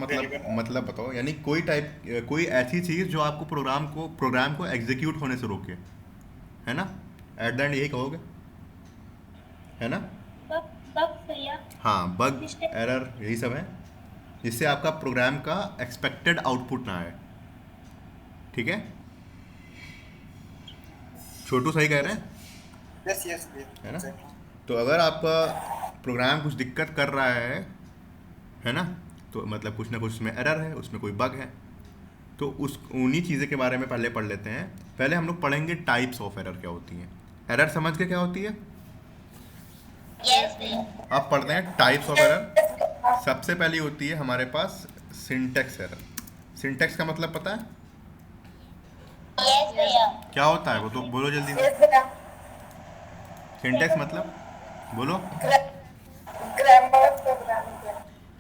मतलब बताओ। यानी कोई ऐसी चीज़ जो आपको प्रोग्राम को एग्जीक्यूट होने से रोके, है ना? एट द एंड यही कहोगे, है ना? बग भैया। हाँ, बग एरर यही सब है, जिससे आपका प्रोग्राम का एक्सपेक्टेड आउटपुट ना आए। ठीक है, छोटू सही कह रहे हैं? यस यस है ना? तो अगर आपका प्रोग्राम कुछ दिक्कत कर रहा है ना, तो मतलब कुछ ना कुछ उसमें एरर है, उसमें कोई बग है। तो उन्हीं चीज़ें के बारे में पहले पढ़ लेते हैं। पहले हम लोग पढ़ेंगे टाइप्स ऑफ एरर क्या होती हैं। एरर समझ के क्या होती है? यस भैया। अब पढ़ते हैं टाइप्स ऑफ एरर। सबसे पहली होती है हमारे पास सिंटेक्स एरर। सिंटेक्स का मतलब पता है यस भैया। क्या होता है? वो तो बोलो जल्दी से। सिंटेक्स मतलब बोलो। Grammar programming.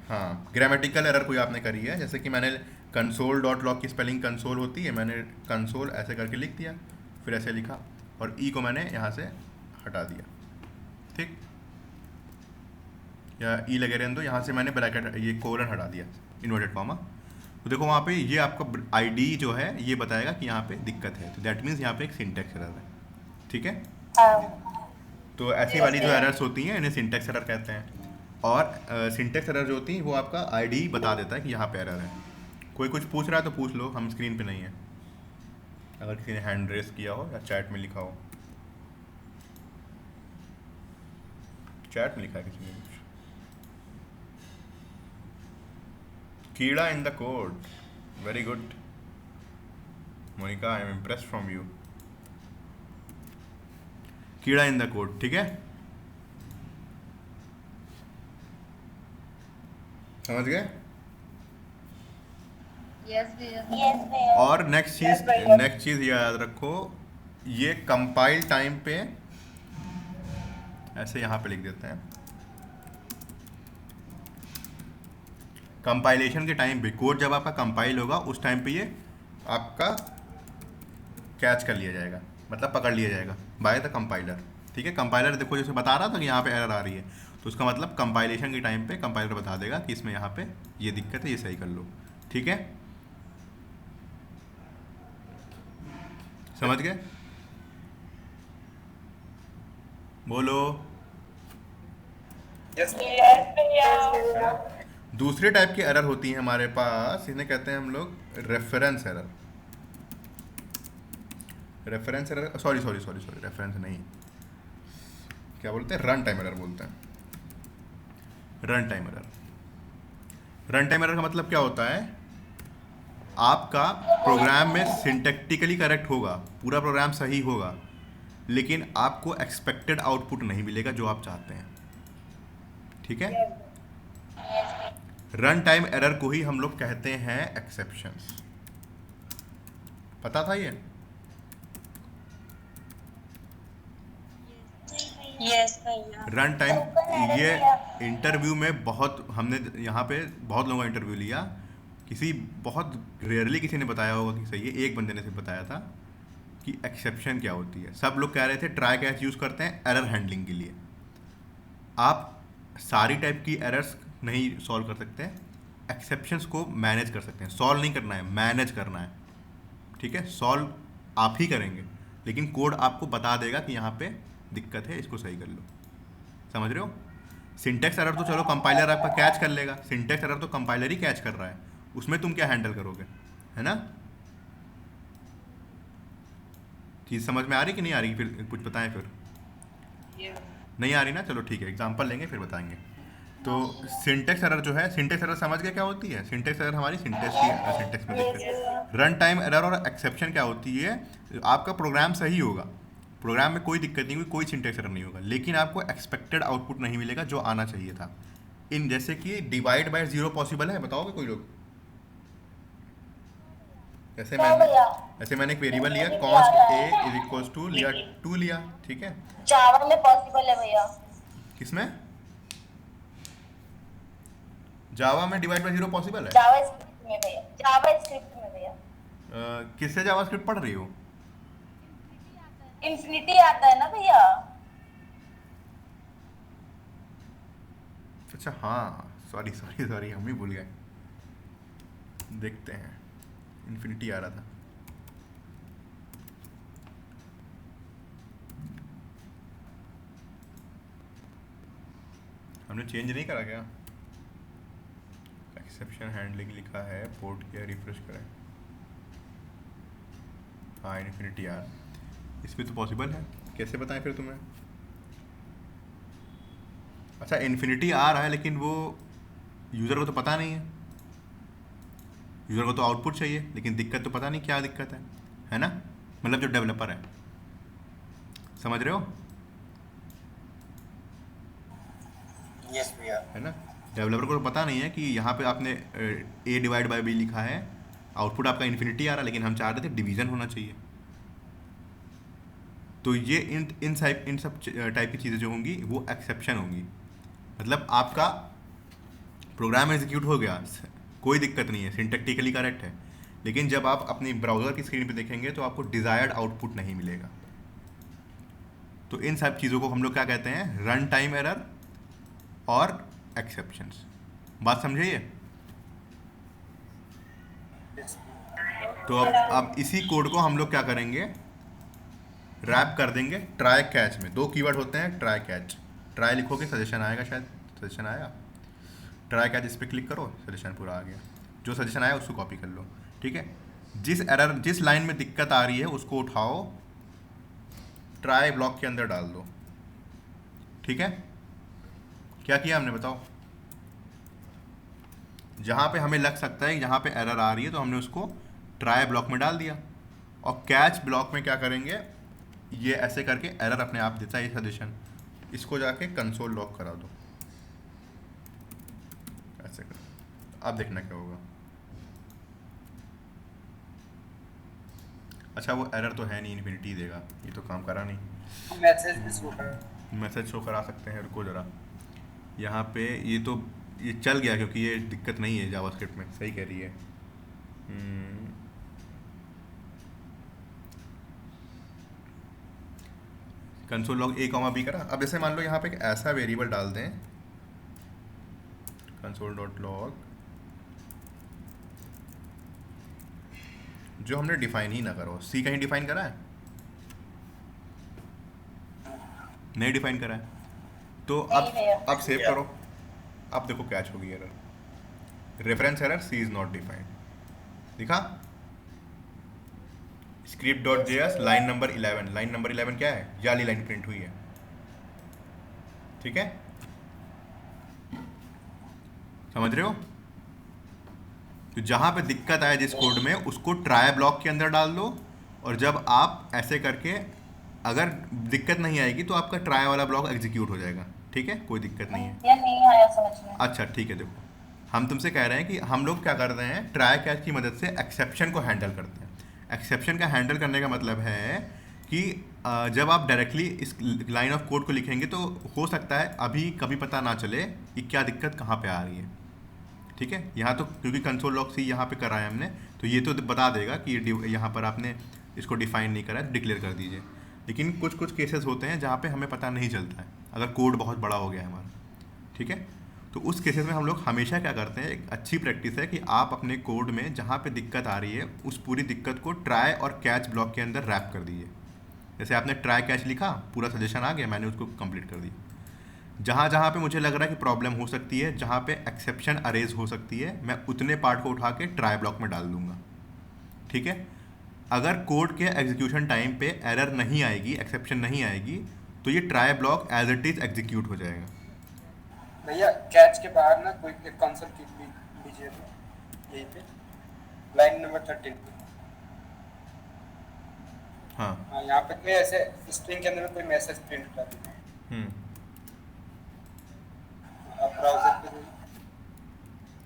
हाँ, ग्रामेटिकल एरर कोई आपने करी है, जैसे कि मैंने console.log की स्पेलिंग कंसोल होती है, मैंने कंसोल ऐसे करके लिख दिया, फिर ऐसे लिखा, और ई को मैंने यहाँ से हटा दिया। ठीक, या ई लगे रहने दो, यहाँ से मैंने ब्रैकेट ये कोलन हटा दिया, इन्वर्टेड कॉमा। तो देखो वहाँ पे ये आपका आईडी जो है ये बताएगा कि यहाँ पे दिक्कत है, तो दैट मीन्स यहाँ पे एक सिंटेक्स एरर है। ठीक है, तो ऐसी वाली जो एरर्स होती हैं इन्हें सिंटेक्स एरर कहते हैं। और सिंटेक्स एरर जो होती है वो आपका आईडी बता देता है कि यहाँ पे एरर है। कोई कुछ पूछ रहा है तो पूछ लो, हम स्क्रीन पे नहीं है। अगर किसी ने हैंड रेस किया हो या चैट में लिखा हो, चैट में लिखा है किसी ने कुछ, कीड़ा in the code, very good Monica, I am impressed from you. कीड़ा इन द कोड, ठीक है, समझ गए? यस भैया। यस भैया। और नेक्स्ट चीज याद रखो, ये कंपाइल टाइम पे ऐसे यहाँ पे लिख देते हैं, कंपाइलेशन के टाइम पे, कोड जब आपका कंपाइल होगा उस टाइम पे ये आपका कैच कर लिया जाएगा, मतलब पकड़ लिया जाएगा बाय द कंपाइलर। ठीक है, कंपाइलर देखो जैसे बता रहा था कि यहाँ पे एरर आ रही है, तो उसका मतलब कंपाइलेशन के टाइम पे कंपाइलर बता देगा कि इसमें यहाँ पे ये दिक्कत है, ये सही कर लो। ठीक है, समझ गए? बोलो। यस यस भैया। दूसरे टाइप की एरर होती है हमारे पास, इन्हें कहते हैं हम लोग reference error. Reference error, sorry reference नहीं, क्या बोलते हैं, रन टाइम एरर बोलते हैं। Run time error, run time error का मतलब क्या होता है, आपका प्रोग्राम में सिंटैक्टिकली करेक्ट होगा, पूरा प्रोग्राम सही होगा, लेकिन आपको एक्सपेक्टेड आउटपुट नहीं मिलेगा जो आप चाहते हैं। ठीक है, रन टाइम एरर को ही हम लोग कहते हैं एक्सेप्शंस। पता था ये? यस भैया। रन टाइम, ये इंटरव्यू में बहुत, हमने यहाँ पे बहुत लोगों का इंटरव्यू लिया, किसी बहुत रेयरली किसी ने बताया होगा कि सही है, एक बंदे ने सिर्फ बताया था कि एक्सेप्शन क्या होती है। सब लोग कह रहे थे ट्राई कैच यूज़ करते हैं एरर हैंडलिंग के लिए। आप सारी टाइप की एरर्स नहीं सॉल्व कर सकते, एक्सेप्शंस को मैनेज कर सकते हैं। सॉल्व नहीं करना है, मैनेज करना है। ठीक है, सॉल्व आप ही करेंगे, लेकिन कोड आपको बता देगा कि यहाँ पे दिक्कत है, इसको सही कर लो। समझ रहे हो? सिंटेक्स एरर तो चलो कंपाइलर आपका कैच कर लेगा, सिंटेक्स एरर तो कंपाइलर ही कैच कर रहा है, उसमें तुम क्या हैंडल करोगे, है ना? चीज़ समझ में आ रही कि नहीं आ रही? फिर कुछ बताएं फिर। नहीं आ रही ना? चलो ठीक है, एग्जांपल लेंगे फिर बताएंगे। तो सिंटेक्स एरर जो है, सिंटेक्स एरर समझ गए क्या होती है? सिंटेक्स एरर हमारी सिंटेक्स में दिक्कत। रन टाइम एरर और एक्सेप्शन क्या होती है? आपका प्रोग्राम सही होगा, प्रोग्राम में कोई दिक्कत नहीं हुई, कोई सिंटेक्स एरर नहीं होगा, लेकिन आपको एक्सपेक्टेड आउटपुट नहीं मिलेगा जो आना चाहिए था। इन जैसे कि डिवाइड बाय 0 पॉसिबल है, बताओगे कोई लोग? ऐसे मैंने एक वेरिएबल लिया const a is equals to लिया 2 लिया, ठीक है? जावा में पॉसिबल है भैया। किसमें? जावा में डिवाइड बाय 0 पॉसिबल है? जावा स्क्रिप्ट में भैया, जावा स्क्रिप्ट में भैया। किससे जावास्क्रिप्ट पढ़ रही हो? इन्फिनिटी आता है ना भैया। अच्छा हाँ, सॉरी हम ही भूल गए। देखते हैं, इन्फिनिटी आ रहा था। हमने चेंज नहीं करा क्या? एक्सेप्शन हैंडलिंग लिखा है, पोर्ट किया, रिफ्रेश करें। हाँ इन्फिनिटी आर, इसमें तो पॉसिबल है, कैसे बताएं फिर तुम्हें? अच्छा इन्फिनिटी आ रहा है, लेकिन वो यूज़र को तो पता नहीं है, यूज़र को तो आउटपुट चाहिए, लेकिन दिक्कत तो पता नहीं क्या दिक्कत है ना? मतलब जो डेवलपर है, समझ रहे हो? यस भैया। है ना, डेवलपर को तो पता नहीं है कि यहाँ पे आपने a डिवाइड बाय b लिखा है, आउटपुट आपका इन्फिनिटी आ रहा है, लेकिन हम चाह रहे थे डिवीज़न होना चाहिए। तो ये इन सब टाइप की चीज़ें जो होंगी वो एक्सेप्शन होंगी। मतलब आपका प्रोग्राम एग्जीक्यूट हो गया, कोई दिक्कत नहीं है, सिंटैक्टिकली करेक्ट है, लेकिन जब आप अपनी ब्राउज़र की स्क्रीन पे देखेंगे तो आपको डिज़ायर्ड आउटपुट नहीं मिलेगा। तो इन सब चीज़ों को हम लोग क्या कहते हैं? रन टाइम एरर और एक्सेप्शंस। बात समझे ये? तो अब इसी कोड को हम लोग क्या करेंगे, रैप कर देंगे ट्राई कैच में। 2 कीवर्ड होते हैं, ट्राई कैच। ट्राई लिखोगे सजेशन आएगा, शायद सजेशन आएगा, ट्राई कैच इस पर क्लिक करो, सजेशन पूरा आ गया। जो सजेशन आया उसको कॉपी कर लो, ठीक है? जिस लाइन में दिक्कत आ रही है उसको उठाओ, ट्राई ब्लॉक के अंदर डाल दो, ठीक है? क्या किया हमने बताओ? जहाँ पे हमें लग सकता है जहाँ पे एरर आ रही है तो हमने उसको ट्राई ब्लॉक में डाल दिया, और कैच ब्लॉक में क्या करेंगे, ये ऐसे करके एरर अपने आप देता है ये सजेशन, इसको जाके कंसोल लॉक करा दो, ऐसे करो। अब देखना क्या होगा। अच्छा वो एरर तो है नहीं, इन्फिनिटी देगा, ये तो काम करा नहीं। मैसेज भी शो कर, मैसेज शो करा सकते हैं, रुको ज़रा। यहाँ पे ये चल गया क्योंकि ये दिक्कत नहीं है जावास्क्रिप्ट में, सही कह रही है। कंसोल लॉग a, b करा। अब जैसे मान लो यहाँ पे एक ऐसा वेरिएबल डाल दें कंसोल डॉट लॉग, जो हमने डिफाइन ही ना करो। सी कहीं डिफाइन करा है? नहीं डिफाइन करा है। तो नहीं भैया। अब सेव करो। अब देखो कैच होगी error, reference error C is not defined. दिखा script dot JS line number 11, line number 11 क्या है? ये वाली लाइन प्रिंट हुई है। ठीक है, समझ रहे हो? तो जहां पे दिक्कत आए जिस कोड में, उसको ट्राई ब्लॉक के अंदर डाल दो, और जब आप ऐसे करके अगर दिक्कत नहीं आएगी तो आपका ट्राई वाला ब्लॉक एग्जीक्यूट हो जाएगा। ठीक है, कोई दिक्कत नहीं है। या नहीं आया समझ में। अच्छा ठीक है, देखो हम तुमसे कह रहे हैं कि हम लोग क्या करते हैं, ट्राई कैच की मदद से एक्सेप्शन को हैंडल करते हैं। एक्सेप्शन का हैंडल करने का मतलब है कि जब आप डायरेक्टली इस लाइन ऑफ कोड को लिखेंगे तो हो सकता है अभी कभी पता ना चले कि क्या दिक्कत कहाँ पे आ रही है। ठीक है, यहाँ तो क्योंकि कंसोल लॉग सी यहाँ पे करा है हमने, तो ये तो बता देगा कि यहाँ पर आपने इसको डिफाइन नहीं करा है, डिक्लेयर कर दीजिए। लेकिन कुछ कुछ केसेस होते हैं जहाँ पे हमें पता नहीं चलता है, अगर कोड बहुत बड़ा हो गया है हमारा। ठीक है, तो उस केसेस में हम लोग हमेशा क्या करते हैं, एक अच्छी प्रैक्टिस है कि आप अपने कोड में जहाँ पे दिक्कत आ रही है उस पूरी दिक्कत को ट्राई और कैच ब्लॉक के अंदर रैप कर दीजिए। जैसे आपने ट्राई कैच लिखा, पूरा सजेशन आ गया, मैंने उसको कंप्लीट कर दिया। जहाँ जहाँ पे मुझे लग रहा है कि प्रॉब्लम हो सकती है, जहाँ पे एक्सेप्शन अरेज हो सकती है, मैं उतने पार्ट को उठा के ट्राई ब्लॉक में डाल दूंगा। ठीक है, अगर कोड के एग्जीक्यूशन टाइम पे एरर नहीं आएगी, एक्सेप्शन नहीं आएगी, तो ये try block as it is execute हो जाएगा। भैया कैच के बाहर ना कोई एक कंसोल की लीजिए तो यहीं पे लाइन नंबर 13 पे। हाँ हाँ, यहाँ पे कोई ऐसे स्ट्रिंग के अंदर कोई मैसेज प्रिंट कर दिया। आप ब्राउज़र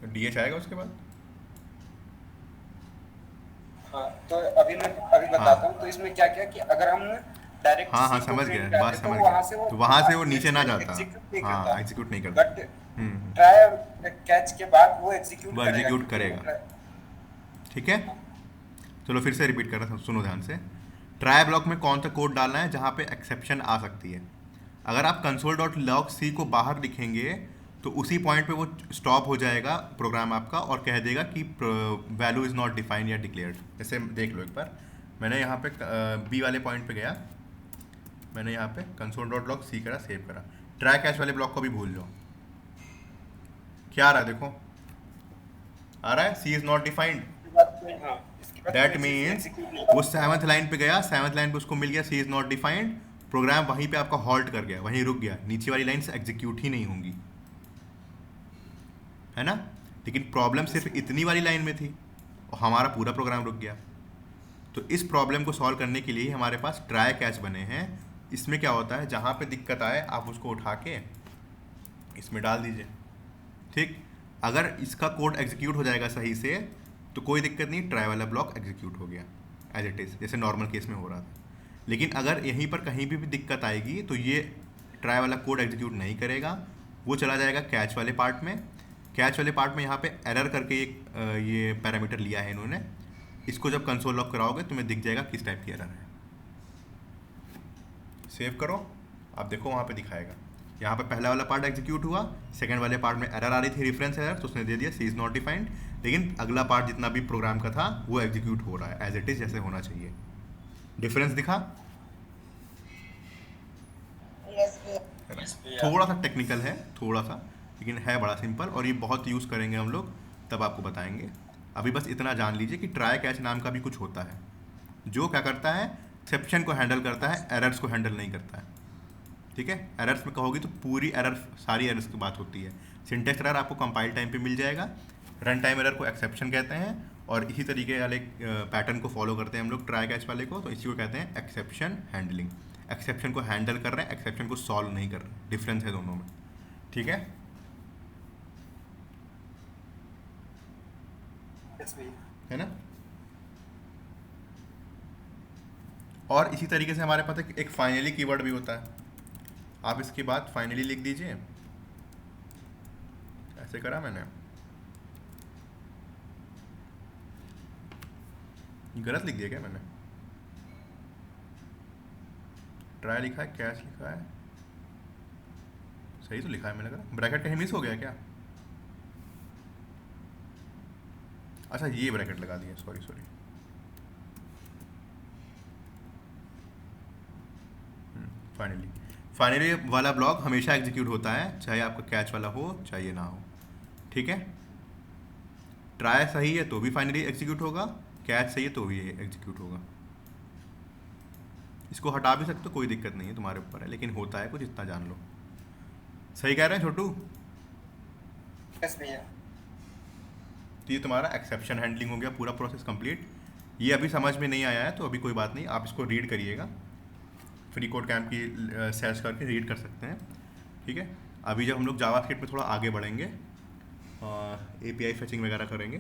पे डीएच आएगा उसके बाद। हाँ, तो अभी मैं बताता हूँ। तो इसमें क्या क्या कि अगर हम डायरेक्ट हाँ समझ गया, बात समझ गया। तो वहाँ से वो नीचे ना जाता, हाँ एग्जीक्यूट नहीं करता। बट ट्राई और कैच के बाद वो एग्जीक्यूट करेगा। ठीक है, चलो फिर से रिपीट कर रहा था, सुनो ध्यान से। ट्राई ब्लॉक में कौन सा कोड डालना है जहाँ पे एक्सेप्शन आ सकती है। अगर आप कंसोल डॉट लॉग सी को बाहर लिखेंगे तो उसी पॉइंट पे वो स्टॉप हो जाएगा प्रोग्राम आपका, और कह देगा कि वैल्यू इज़ नॉट डिफाइंड या डिक्लेयर्ड। जैसे देख लो एक बार, मैंने यहाँ पे बी वाले पॉइंट पे गया, मैंने यहाँ पे कंसोल डॉट लॉग सी करा, सेव करा। ट्राई कैच वाले ब्लॉक को भी भूल जाओ, क्या आ रहा है देखो, आ रहा है C is not defined. That means वो 7th लाइन पे गया, 7th लाइन पे उसको मिल गया सी इज़ नॉट डिफाइंड, प्रोग्राम वहीं पे आपका हॉल्ट कर गया, वहीं रुक गया, नीचे वाली लाइन से एग्जीक्यूट ही नहीं होंगी, है ना। लेकिन प्रॉब्लम सिर्फ इतनी वाली लाइन में थी और हमारा पूरा प्रोग्राम रुक गया। तो इस प्रॉब्लम को सॉल्व करने के लिए हमारे पास ट्राई कैच बने हैं। इसमें क्या होता है, जहाँ पे दिक्कत आए आप उसको उठा के इसमें डाल दीजिए। ठीक, अगर इसका कोड एग्जीक्यूट हो जाएगा सही से तो कोई दिक्कत नहीं, ट्राई वाला ब्लॉक एग्जीक्यूट हो गया एज इट इज़, जैसे नॉर्मल केस में हो रहा था। लेकिन अगर यहीं पर कहीं भी दिक्कत आएगी तो ये ट्राई वाला कोड एग्जीक्यूट नहीं करेगा, वो चला जाएगा कैच वाले पार्ट में। कैच वाले पार्ट में यहाँ पे एरर करके एक ये पैरामीटर लिया है इन्होंने, इसको जब कंसोल लॉग कराओगे तुम्हें दिख जाएगा किस टाइप की एरर है। सेव करो, आप देखो वहाँ पे दिखाएगा। यहाँ पे पहला वाला पार्ट एग्जीक्यूट हुआ, सेकंड वाले पार्ट में एरर आ रही थी, रेफरेंस एरर, तो उसने दे दिया सी इज़ नॉट डिफाइंड। लेकिन अगला पार्ट जितना भी प्रोग्राम का था वो एग्जीक्यूट हो रहा है एज इट इज़, जैसे होना चाहिए। डिफरेंस दिखा? थोड़ा सा टेक्निकल है, थोड़ा सा, लेकिन है बड़ा सिंपल, और ये बहुत यूज़ करेंगे हम लोग, तब आपको बताएंगे। अभी बस इतना जान लीजिए कि ट्राई कैच नाम का भी कुछ होता है, जो क्या करता है, एक्सेप्शन को हैंडल करता है, एरर्स को हैंडल नहीं करता है। ठीक है, एरर्स में कहोगी तो पूरी एरर, सारी एरर्स की बात होती है। सिंटेक्स एरर आपको कंपाइल टाइम पे मिल जाएगा, रन टाइम एरर को एक्सेप्शन कहते हैं, और इसी तरीके वाले पैटर्न को फॉलो करते हैं हम लोग ट्राई कैच वाले को, तो इसी को कहते हैं एक्सेप्शन हैंडलिंग। एक्सेप्शन को हैंडल कर रहे हैं, एक्सेप्शन को सॉल्व नहीं कर रहे, डिफरेंस है दोनों में। ठीक है, है ना। और इसी तरीके से हमारे पास एक फाइनली कीवर्ड भी होता है, आप इसके बाद फाइनली लिख दीजिए, ऐसे करा मैंने, गलत लिख दिया क्या मैंने? ट्राई लिखा है, कैच लिखा है, सही तो लिखा है मैंने, कहा ब्रैकेट कहीं मिस हो गया क्या? अच्छा ये ब्रैकेट लगा दिया, सॉरी सॉरी। फाइनली वाला ब्लॉक हमेशा एग्जीक्यूट होता है, चाहे आपका कैच वाला हो चाहे ना हो, ठीक है। ट्राई सही है तो भी फाइनली एग्जीक्यूट होगा, कैच सही है तो भी एग्जीक्यूट होगा। इसको हटा भी सकते हो, कोई दिक्कत नहीं है, तुम्हारे ऊपर है, लेकिन होता है कुछ, इतना जान लो। सही कह रहे हैं छोटू? यस भैया। तो ये तुम्हारा एक्सेप्शन हैंडलिंग हो गया, पूरा प्रोसेस कंप्लीट। ये अभी समझ में नहीं आया है तो अभी कोई बात नहीं, आप इसको रीड करिएगा, फ्री कोड कैंप की सर्च करके रीड कर सकते हैं, ठीक है। अभी जब हम लोग जावास्क्रिप्ट में थोड़ा आगे बढ़ेंगे, API फेचिंग वगैरह करेंगे,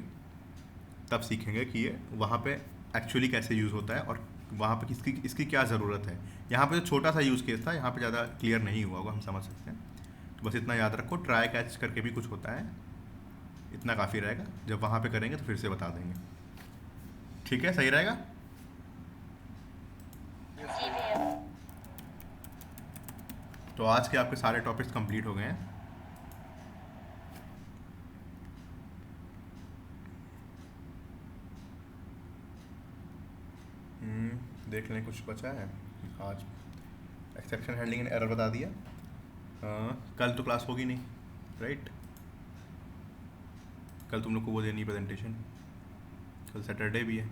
तब सीखेंगे कि ये वहाँ पे एक्चुअली कैसे यूज़ होता है और वहाँ पे इसकी क्या ज़रूरत है। यहाँ पे जो छोटा सा यूज़ केस था, यहाँ पे ज़्यादा क्लियर नहीं हुआ होगा, हम समझ सकते हैं। तो बस इतना याद रखो, ट्राई कैच करके भी कुछ होता है, इतना काफ़ी रहेगा। जब वहाँ पे करेंगे तो फिर से बता देंगे, ठीक है। सही रहेगा? जी भैया। तो आज के आपके सारे टॉपिक्स कंप्लीट हो गए हैं। देख लें कुछ बचा है आज। एक्सेप्शन हैंडलिंग एंड एरर बता दिया। कल तो क्लास होगी नहीं, राइट? कल तुम लोग को वो देनी प्रेजेंटेशन, कल सैटरडे भी है।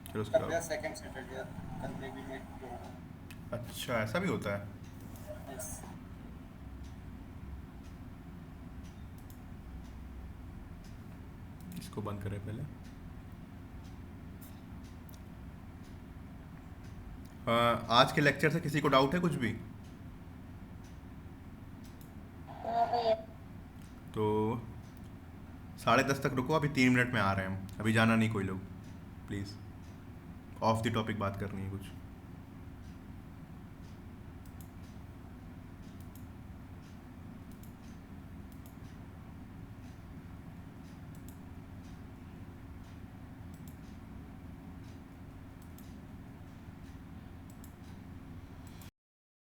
चलो उसके कल बाद। सेकंड सैटरडे, कल में भी मैं अच्छा ऐसा भी होता है? यस। इसको बंद करें पहले। आज के लेक्चर से किसी को डाउट है कुछ भी? हाँ भैया। तो 10:30 तक रुको, अभी 3 मिनट में आ रहे हैं हम, अभी जाना नहीं कोई लोग, प्लीज़। ऑफ द टॉपिक बात करनी है कुछ।